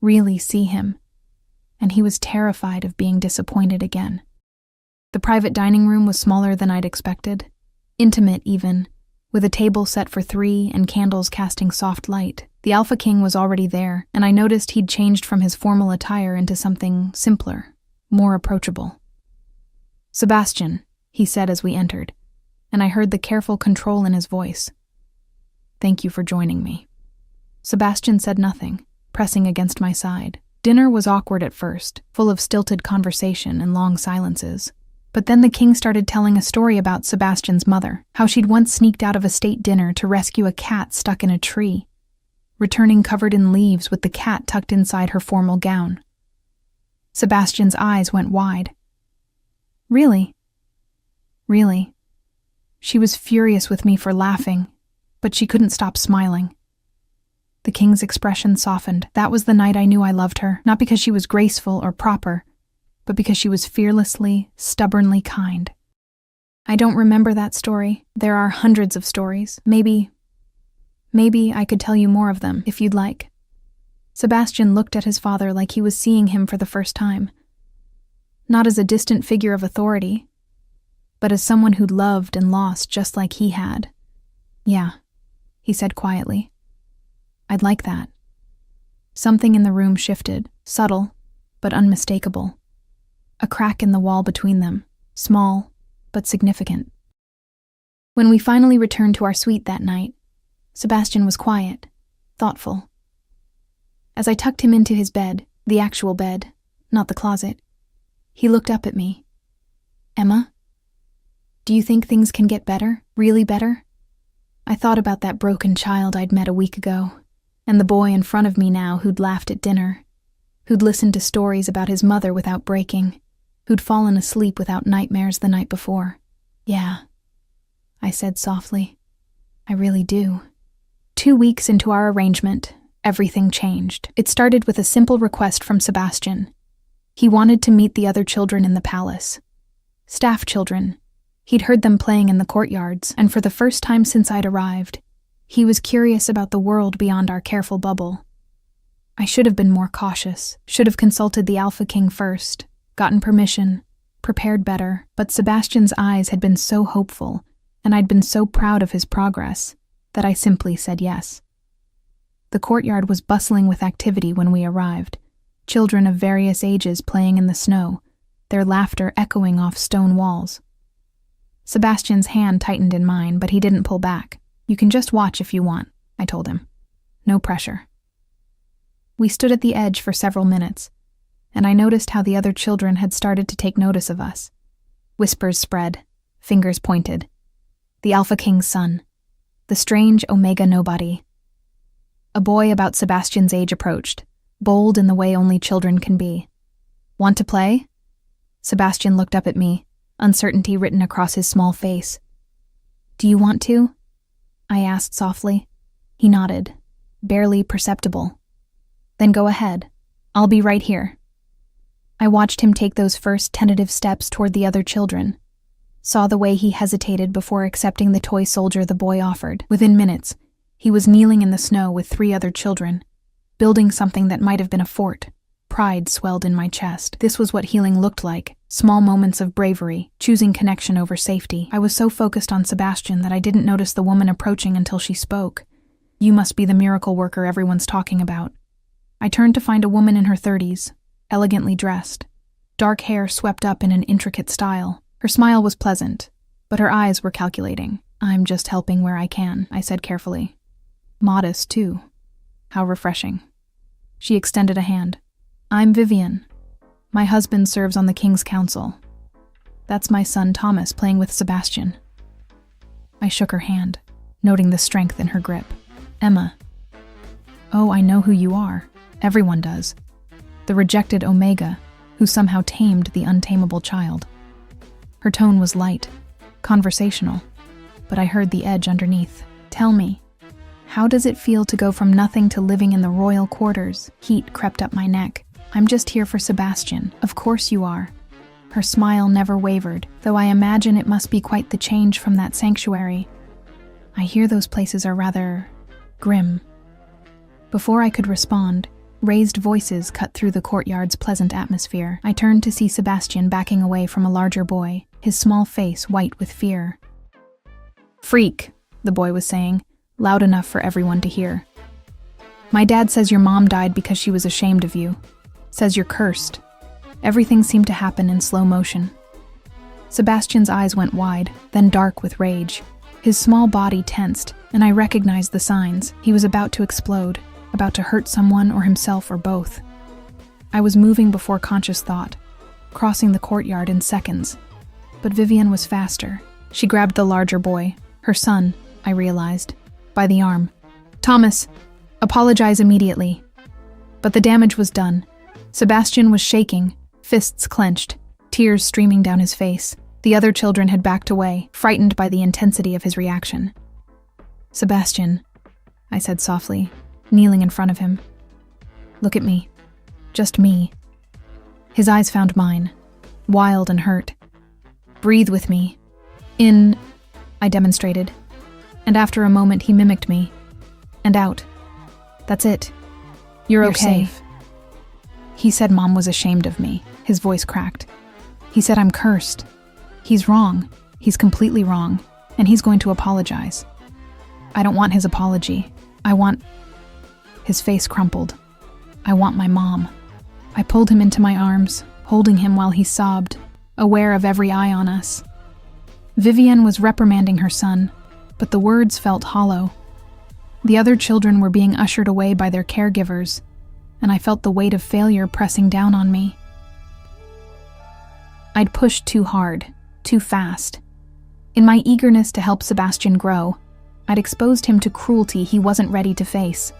really see him, and he was terrified of being disappointed again. The private dining room was smaller than I'd expected, intimate even, with a table set for 3 and candles casting soft light. The Alpha King was already there, and I noticed he'd changed from his formal attire into something simpler, more approachable. Sebastian, he said as we entered, and I heard the careful control in his voice. Thank you for joining me. Sebastian said nothing, pressing against my side. Dinner was awkward at first, full of stilted conversation and long silences. But then the king started telling a story about Sebastian's mother, how she'd once sneaked out of a state dinner to rescue a cat stuck in a tree, returning covered in leaves with the cat tucked inside her formal gown. Sebastian's eyes went wide. Really? Really? She was furious with me for laughing, but she couldn't stop smiling. The king's expression softened. That was the night I knew I loved her, not because she was graceful or proper, but because she was fearlessly, stubbornly kind. I don't remember that story. There are hundreds of stories. Maybe I could tell you more of them, if you'd like. Sebastian looked at his father like he was seeing him for the first time. Not as a distant figure of authority, but as someone who'd loved and lost just like he had. Yeah, he said quietly. I'd like that. Something in the room shifted, subtle, but unmistakable. A crack in the wall between them, small, but significant. When we finally returned to our suite that night, Sebastian was quiet, thoughtful. As I tucked him into his bed, the actual bed, not the closet, he looked up at me. Emma, do you think things can get better, really better? I thought about that broken child I'd met a week ago, and the boy in front of me now who'd laughed at dinner, who'd listened to stories about his mother without breaking, who'd fallen asleep without nightmares the night before. Yeah, I said softly. I really do. 2 weeks into our arrangement, everything changed. It started with a simple request from Sebastian. He wanted to meet the other children in the palace. Staff children. He'd heard them playing in the courtyards, and for the first time since I'd arrived, he was curious about the world beyond our careful bubble. I should have been more cautious, should have consulted the Alpha King first, gotten permission, prepared better, but Sebastian's eyes had been so hopeful, and I'd been so proud of his progress, that I simply said yes. The courtyard was bustling with activity when we arrived, children of various ages playing in the snow, their laughter echoing off stone walls. Sebastian's hand tightened in mine, but he didn't pull back. You can just watch if you want, I told him. No pressure. We stood at the edge for several minutes, and I noticed how the other children had started to take notice of us. Whispers spread, fingers pointed. The Alpha King's son. The strange Omega nobody. A boy about Sebastian's age approached, bold in the way only children can be. Want to play? Sebastian looked up at me, uncertainty written across his small face. Do you want to? I asked softly. He nodded, barely perceptible. Then go ahead. I'll be right here. I watched him take those first tentative steps toward the other children, saw the way he hesitated before accepting the toy soldier the boy offered. Within minutes, he was kneeling in the snow with 3 other children, building something that might have been a fort. Pride swelled in my chest. This was what healing looked like. Small moments of bravery, choosing connection over safety. I was so focused on Sebastian that I didn't notice the woman approaching until she spoke. You must be the miracle worker everyone's talking about. I turned to find a woman in her 30s, elegantly dressed. Dark hair swept up in an intricate style. Her smile was pleasant, but her eyes were calculating. I'm just helping where I can, I said carefully. Modest, too. How refreshing. She extended a hand. I'm Vivian. My husband serves on the King's Council. That's my son Thomas playing with Sebastian. I shook her hand, noting the strength in her grip. Emma. Oh, I know who you are. Everyone does. The rejected Omega, who somehow tamed the untamable child. Her tone was light, conversational, but I heard the edge underneath. Tell me, how does it feel to go from nothing to living in the royal quarters? Heat crept up my neck. I'm just here for Sebastian. Of course you are. Her smile never wavered, though I imagine it must be quite the change from that sanctuary. I hear those places are rather grim. Before I could respond, raised voices cut through the courtyard's pleasant atmosphere. I turned to see Sebastian backing away from a larger boy, his small face white with fear. Freak, the boy was saying, loud enough for everyone to hear. My dad says your mom died because she was ashamed of you. Says you're cursed. Everything seemed to happen in slow motion. Sebastian's eyes went wide, then dark with rage. His small body tensed, and I recognized the signs. He was about to explode, about to hurt someone or himself or both. I was moving before conscious thought, crossing the courtyard in seconds. But Vivian was faster. She grabbed the larger boy, her son, I realized, by the arm. Thomas, apologize immediately. But the damage was done. Sebastian was shaking, fists clenched, tears streaming down his face. The other children had backed away, frightened by the intensity of his reaction. Sebastian, I said softly, kneeling in front of him. Look at me. Just me. His eyes found mine, wild and hurt. Breathe with me. In, I demonstrated. And after a moment, he mimicked me. And out. That's it. You're okay. Safe. He said Mom was ashamed of me. His voice cracked. He said I'm cursed. He's wrong. He's completely wrong. And he's going to apologize. I don't want his apology. I want... His face crumpled. I want my mom. I pulled him into my arms, holding him while he sobbed, aware of every eye on us. Vivienne was reprimanding her son, but the words felt hollow. The other children were being ushered away by their caregivers, and I felt the weight of failure pressing down on me. I'd pushed too hard, too fast. In my eagerness to help Sebastian grow, I'd exposed him to cruelty he wasn't ready to face.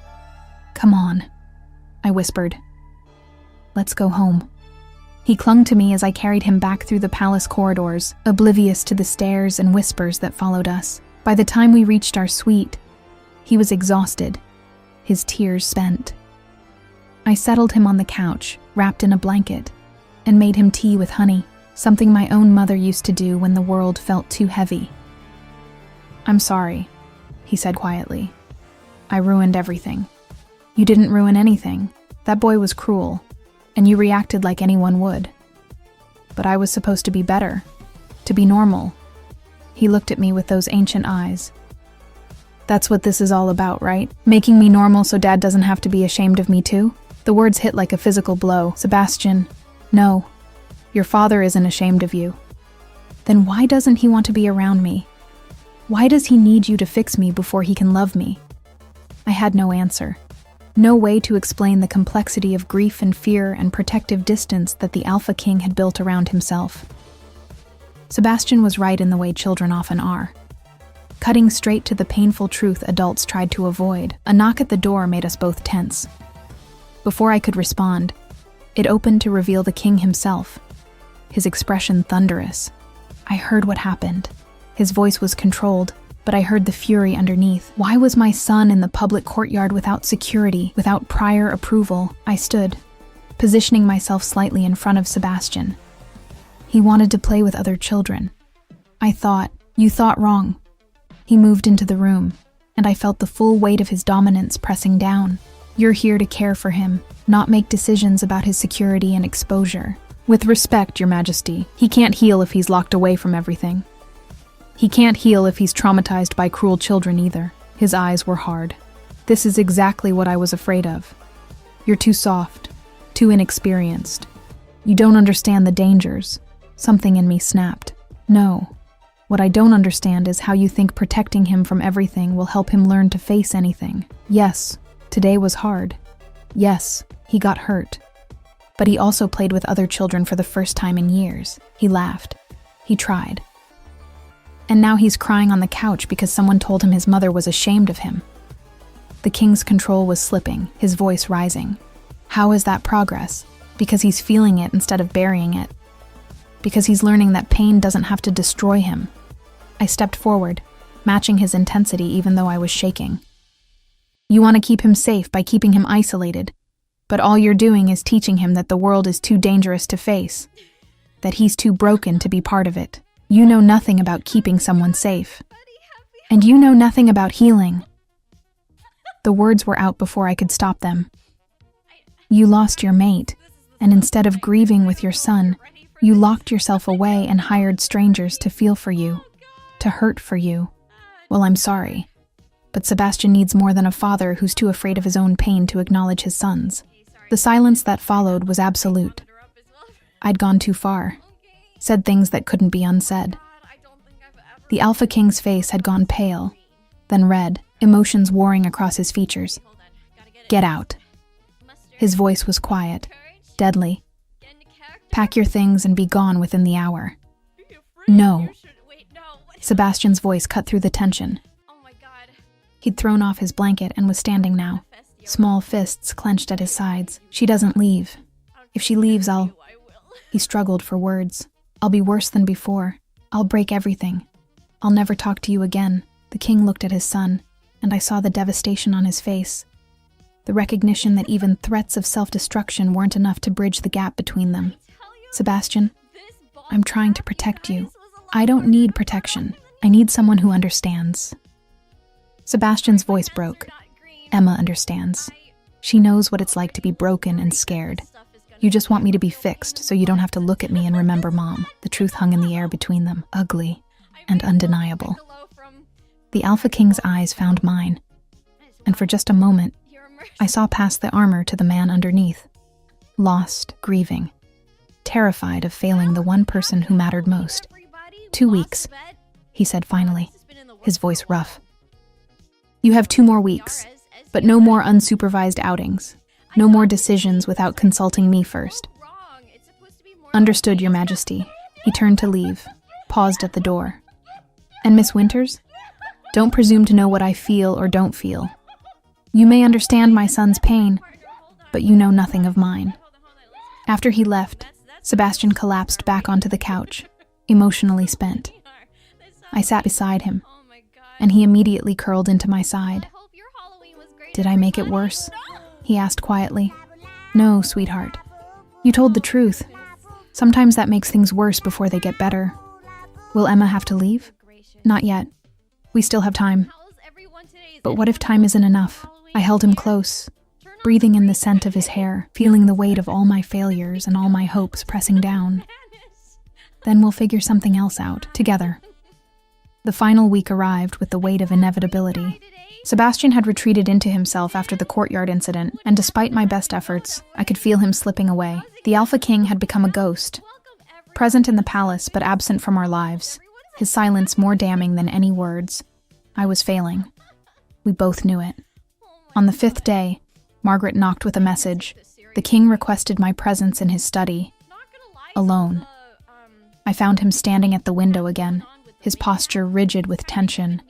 Come on, I whispered. Let's go home. He clung to me as I carried him back through the palace corridors, oblivious to the stares and whispers that followed us. By the time we reached our suite, he was exhausted, his tears spent. I settled him on the couch, wrapped in a blanket, and made him tea with honey, something my own mother used to do when the world felt too heavy. I'm sorry, he said quietly. I ruined everything. You didn't ruin anything. That boy was cruel, and you reacted like anyone would. But I was supposed to be better, to be normal. He looked at me with those ancient eyes. That's what this is all about, right? Making me normal so Dad doesn't have to be ashamed of me too? The words hit like a physical blow. Sebastian, no. Your father isn't ashamed of you. Then why doesn't he want to be around me? Why does he need you to fix me before he can love me? I had no answer. No way to explain the complexity of grief and fear and protective distance that the Alpha King had built around himself. Sebastian was right in the way children often are. Cutting straight to the painful truth adults tried to avoid, a knock at the door made us both tense. Before I could respond, it opened to reveal the king himself, his expression thunderous. I heard what happened. His voice was controlled, but I heard the fury underneath. Why was my son in the public courtyard without security, without prior approval? I stood, positioning myself slightly in front of Sebastian. He wanted to play with other children. I thought, you thought wrong. He moved into the room, and I felt the full weight of his dominance pressing down. You're here to care for him, not make decisions about his security and exposure. With respect, Your Majesty, he can't heal if he's locked away from everything. He can't heal if he's traumatized by cruel children either. His eyes were hard. This is exactly what I was afraid of. You're too soft, too inexperienced. You don't understand the dangers. Something in me snapped. No. What I don't understand is how you think protecting him from everything will help him learn to face anything. Yes, today was hard. Yes, he got hurt. But he also played with other children for the first time in years. He laughed. He tried. And now he's crying on the couch because someone told him his mother was ashamed of him. The king's control was slipping, his voice rising. How is that progress? Because he's feeling it instead of burying it. Because he's learning that pain doesn't have to destroy him. I stepped forward, matching his intensity even though I was shaking. You want to keep him safe by keeping him isolated, but all you're doing is teaching him that the world is too dangerous to face, that he's too broken to be part of it. You know nothing about keeping someone safe. And you know nothing about healing. The words were out before I could stop them. You lost your mate, and instead of grieving with your son, you locked yourself away and hired strangers to feel for you, to hurt for you. Well, I'm sorry, but Sebastian needs more than a father who's too afraid of his own pain to acknowledge his son's. The silence that followed was absolute. I'd gone too far. Said things that couldn't be unsaid. The Alpha King's face had gone pale, then red, emotions warring across his features. Get out. His voice was quiet, deadly. Pack your things and be gone within the hour. No. Sebastian's voice cut through the tension. He'd thrown off his blanket and was standing now, small fists clenched at his sides. She doesn't leave. If she leaves, He struggled for words. I'll be worse than before. I'll break everything. I'll never talk to you again. The king looked at his son, and I saw the devastation on his face. The recognition that even threats of self-destruction weren't enough to bridge the gap between them. Sebastian, I'm trying to protect you. I don't need protection. I need someone who understands. Sebastian's voice broke. Emma understands. She knows what it's like to be broken and scared. You just want me to be fixed so you don't have to look at me and remember Mom. The truth hung in the air between them, ugly and undeniable. The Alpha King's eyes found mine, and for just a moment, I saw past the armor to the man underneath. Lost, grieving, terrified of failing the one person who mattered most. 2 weeks, he said finally, his voice rough. You have 2 more weeks, but no more unsupervised outings. No more decisions without consulting me first. Understood, Your Majesty. He turned to leave, paused at the door. And Miss Winters? Don't presume to know what I feel or don't feel. You may understand my son's pain, but you know nothing of mine. After he left, Sebastian collapsed back onto the couch, emotionally spent. I sat beside him, and he immediately curled into my side. Did I make it worse? He asked quietly. No, sweetheart. You told the truth. Sometimes that makes things worse before they get better. Will Emma have to leave? Not yet. We still have time. But what if time isn't enough? I held him close, breathing in the scent of his hair, feeling the weight of all my failures and all my hopes pressing down. Then we'll figure something else out, together. The final week arrived with the weight of inevitability. Sebastian had retreated into himself after the courtyard incident, and despite my best efforts, I could feel him slipping away. The Alpha King had become a ghost, present in the palace but absent from our lives, his silence more damning than any words. I was failing. We both knew it. On the 5th day, Margaret knocked with a message. The king requested my presence in his study, alone. I found him standing at the window again, his posture rigid with tension.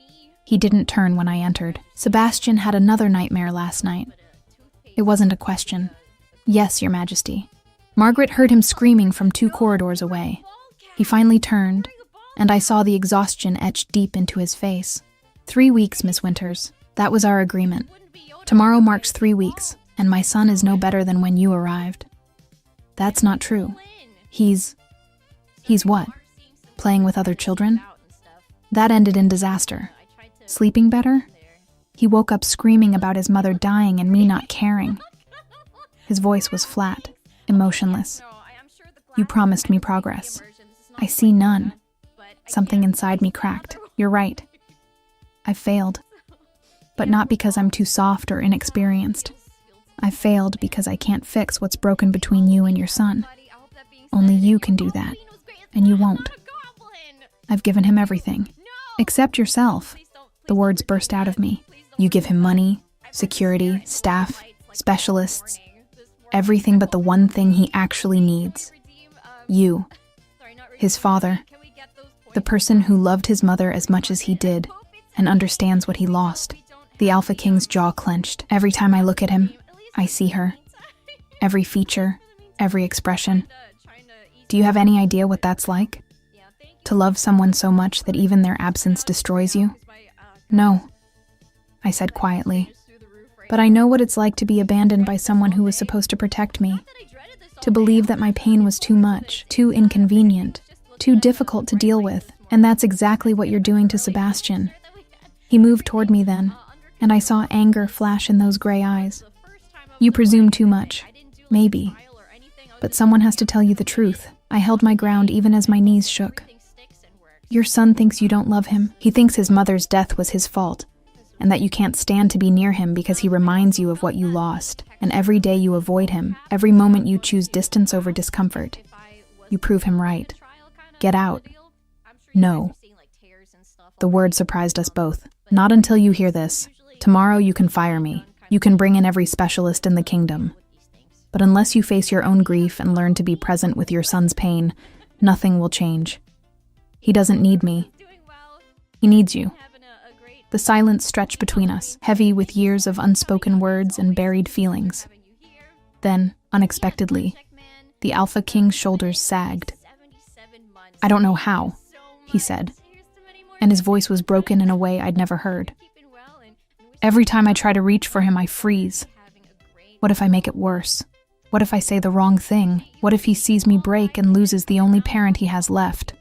He didn't turn when I entered. Sebastian had another nightmare last night. It wasn't a question. Yes, Your Majesty. Margaret heard him screaming from 2 corridors away. He finally turned, and I saw the exhaustion etched deep into his face. 3 weeks, Miss Winters. That was our agreement. Tomorrow marks 3 weeks, and my son is no better than when you arrived. That's not true. He's what? Playing with other children? That ended in disaster. Sleeping better? He woke up screaming about his mother dying and me not caring. His voice was flat, emotionless. You promised me progress. I see none. Something inside me cracked. You're right. I've failed. But not because I'm too soft or inexperienced. I've failed because I can't fix what's broken between you and your son. Only you can do that, and you won't. I've given him everything, except yourself. The words burst out of me. You give him money, security, staff, specialists, everything but the one thing he actually needs. You, his father, the person who loved his mother as much as he did and understands what he lost. The Alpha King's jaw clenched. Every time I look at him, I see her. Every feature, every expression. Do you have any idea what that's like? To love someone so much that even their absence destroys you? No, I said quietly. But I know what it's like to be abandoned by someone who was supposed to protect me. To believe that my pain was too much, too inconvenient, too difficult to deal with. And that's exactly what you're doing to Sebastian. He moved toward me then, and I saw anger flash in those gray eyes. You presume too much. Maybe. But someone has to tell you the truth. I held my ground even as my knees shook. Your son thinks you don't love him. He thinks his mother's death was his fault, and that you can't stand to be near him because he reminds you of what you lost. And every day you avoid him, every moment you choose distance over discomfort. You prove him right. Get out. No. The word surprised us both. Not until you hear this. Tomorrow you can fire me. You can bring in every specialist in the kingdom. But unless you face your own grief and learn to be present with your son's pain, nothing will change. He doesn't need me. He needs you. The silence stretched between us, heavy with years of unspoken words and buried feelings. Then, unexpectedly, the Alpha King's shoulders sagged. I don't know how, he said, and his voice was broken in a way I'd never heard. Every time I try to reach for him, I freeze. What if I make it worse? What if I say the wrong thing? What if he sees me break and loses the only parent he has left?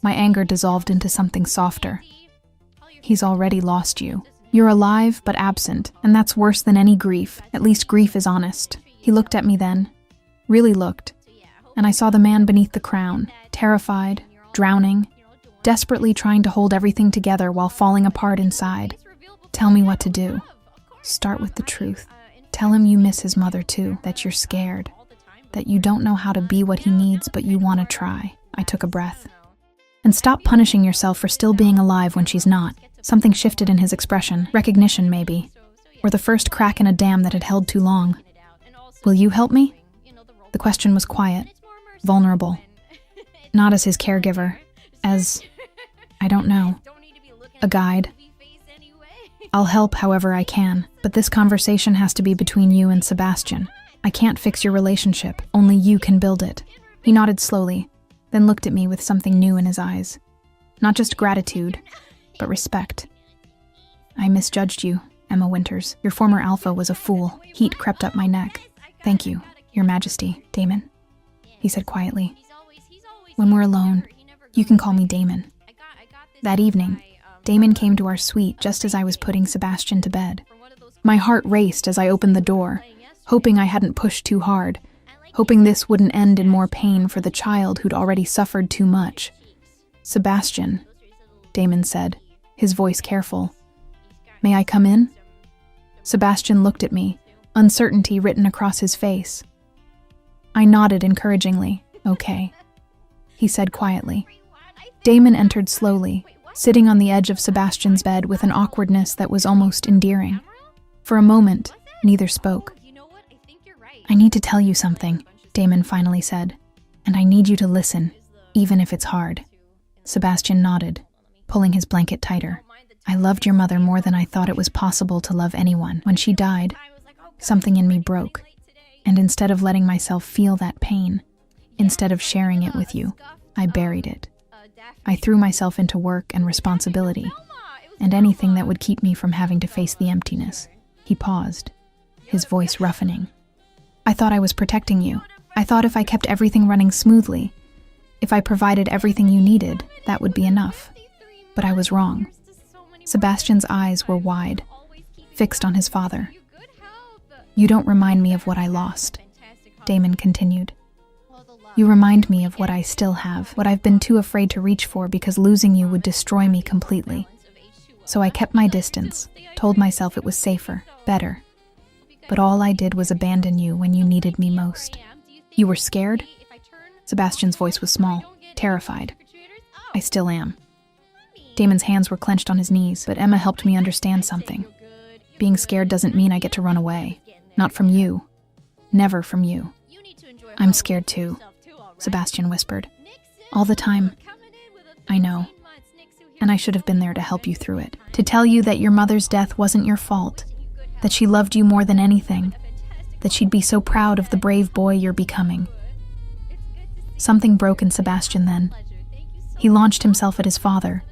My anger dissolved into something softer. He's already lost you. You're alive, but absent, and that's worse than any grief. At least grief is honest. He looked at me then, really looked, and I saw the man beneath the crown, terrified, drowning, desperately trying to hold everything together while falling apart inside. Tell me what to do. Start with the truth. Tell him you miss his mother too, that you're scared, that you don't know how to be what he needs, but you want to try. I took a breath. And stop punishing yourself for still being alive when she's not. Something shifted in his expression, recognition maybe, or the first crack in a dam that had held too long. Will you help me? The question was quiet, vulnerable. Not as his caregiver, as, I don't know, a guide. I'll help however I can, but this conversation has to be between you and Sebastian. I can't fix your relationship, only you can build it. He nodded slowly, then looked at me with something new in his eyes. Not just gratitude, but respect. I misjudged you, Emma Winters. Your former alpha was a fool. Heat crept up my neck. Thank you, Your Majesty, Damon, he said quietly. When we're alone, you can call me Damon. That evening, Damon came to our suite just as I was putting Sebastian to bed. My heart raced as I opened the door, hoping I hadn't pushed too hard, hoping this wouldn't end in more pain for the child who'd already suffered too much. Sebastian, Damon said, his voice careful. May I come in? Sebastian looked at me, uncertainty written across his face. I nodded encouragingly. Okay, he said quietly. Damon entered slowly, sitting on the edge of Sebastian's bed with an awkwardness that was almost endearing. For a moment, neither spoke. I need to tell you something, Damon finally said, and I need you to listen, even if it's hard. Sebastian nodded, pulling his blanket tighter. I loved your mother more than I thought it was possible to love anyone. When she died, something in me broke, and instead of letting myself feel that pain, instead of sharing it with you, I buried it. I threw myself into work and responsibility, and anything that would keep me from having to face the emptiness. He paused, his voice roughening. I thought I was protecting you. I thought if I kept everything running smoothly, if I provided everything you needed, that would be enough. But I was wrong. Sebastian's eyes were wide, fixed on his father. You don't remind me of what I lost, Damon continued. You remind me of what I still have, what I've been too afraid to reach for because losing you would destroy me completely. So I kept my distance, told myself it was safer, better. But all I did was abandon you when you needed me most. You were scared? Sebastian's voice was small, terrified. I still am. Damon's hands were clenched on his knees, but Emma helped me understand something. Being scared doesn't mean I get to run away. Not from you. Never from you. I'm scared too, Sebastian whispered. All the time. I know. And I should have been there to help you through it. To tell you that your mother's death wasn't your fault. That she loved you more than anything. That she'd be so proud of the brave boy you're becoming. Something broke in Sebastian then. He launched himself at his father,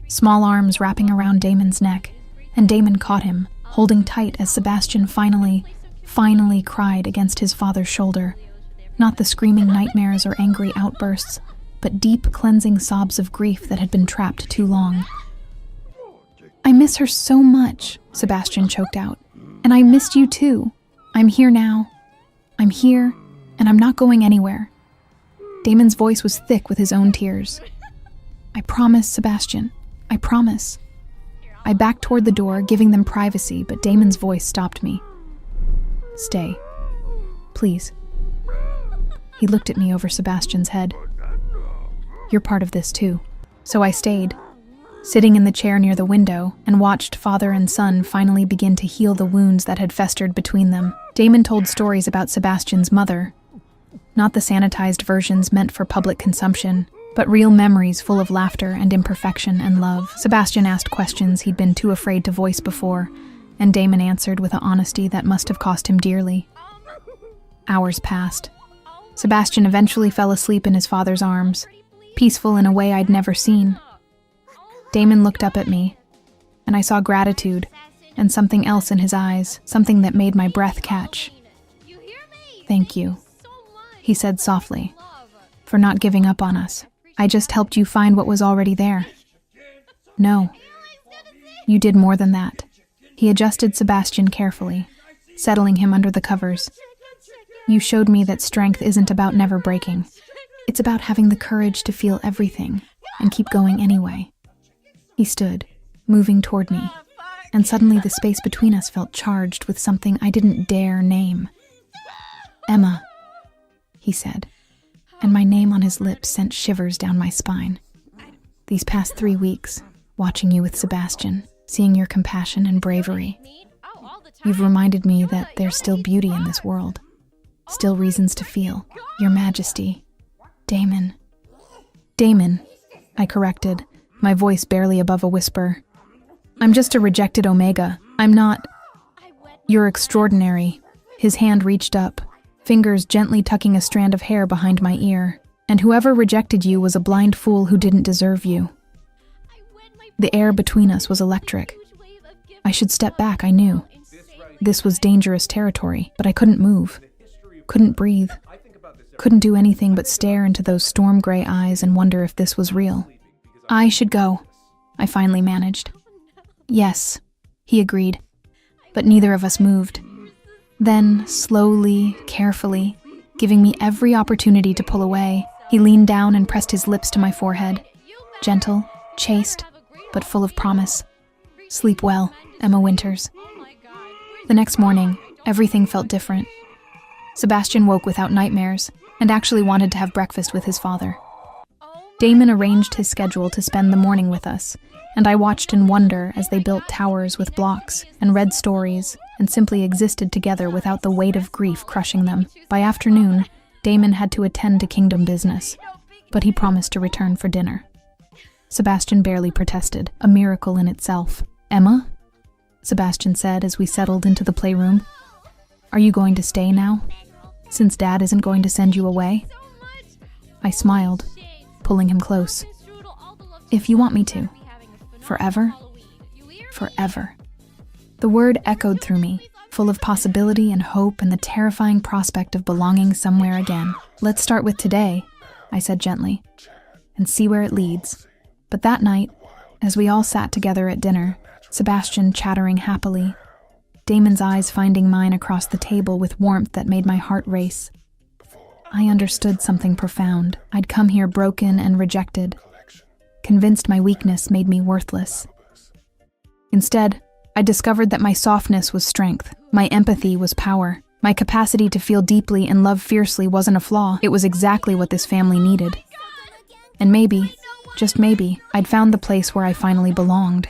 small arms wrapping around Damon's neck, and Damon caught him, holding tight as Sebastian finally cried against his father's shoulder. Not the screaming nightmares or angry outbursts, but deep cleansing sobs of grief that had been trapped too long. I miss her so much, Sebastian choked out. And I missed you too. I'm here now. I'm here, and I'm not going anywhere. Damon's voice was thick with his own tears. I promise, Sebastian. I promise. I backed toward the door, giving them privacy, but Damon's voice stopped me. Stay. Please. He looked at me over Sebastian's head. You're part of this too. So I stayed, sitting in the chair near the window, and watched father and son finally begin to heal the wounds that had festered between them. Damon told stories about Sebastian's mother, not the sanitized versions meant for public consumption, but real memories full of laughter and imperfection and love. Sebastian asked questions he'd been too afraid to voice before, and Damon answered with an honesty that must have cost him dearly. Hours passed. Sebastian eventually fell asleep in his father's arms, peaceful in a way I'd never seen. Damon looked up at me, and I saw gratitude and something else in his eyes, something that made my breath catch. "Thank you," he said softly, "for not giving up on us. I just helped you find what was already there." "No, you did more than that." He adjusted Sebastian carefully, settling him under the covers. "You showed me that strength isn't about never breaking. It's about having the courage to feel everything and keep going anyway." He stood, moving toward me, and suddenly the space between us felt charged with something I didn't dare name. "Emma," he said, and my name on his lips sent shivers down my spine. "These past 3 weeks, watching you with Sebastian, seeing your compassion and bravery, you've reminded me that there's still beauty in this world, still reasons to feel. Your Majesty, Damon." "Damon," I corrected, my voice barely above a whisper. "I'm just a rejected Omega. I'm not—" "You're extraordinary." His hand reached up, fingers gently tucking a strand of hair behind my ear. "And whoever rejected you was a blind fool who didn't deserve you." The air between us was electric. I should step back, I knew. This was dangerous territory, but I couldn't move, couldn't breathe, couldn't do anything but stare into those storm gray eyes and wonder if this was real. "I should go," I finally managed. "Yes," he agreed, but neither of us moved. Then, slowly, carefully, giving me every opportunity to pull away, he leaned down and pressed his lips to my forehead. Gentle, chaste, but full of promise. "Sleep well, Emma Winters." The next morning, everything felt different. Sebastian woke without nightmares and actually wanted to have breakfast with his father. Damon arranged his schedule to spend the morning with us, and I watched in wonder as they built towers with blocks and read stories and simply existed together without the weight of grief crushing them. By afternoon, Damon had to attend to kingdom business, but he promised to return for dinner. Sebastian barely protested, a miracle in itself. "Emma?" Sebastian said as we settled into the playroom. "Are you going to stay now, since Dad isn't going to send you away?" I smiled, pulling him close. "If you want me to. Forever? Forever." The word echoed through me, full of possibility and hope and the terrifying prospect of belonging somewhere again. "Let's start with today," I said gently, "and see where it leads." But that night, as we all sat together at dinner, Sebastian chattering happily, Damon's eyes finding mine across the table with warmth that made my heart race, I understood something profound. I'd come here broken and rejected, convinced my weakness made me worthless. Instead, I discovered that my softness was strength, my empathy was power, my capacity to feel deeply and love fiercely wasn't a flaw. It was exactly what this family needed. And maybe, just maybe, I'd found the place where I finally belonged.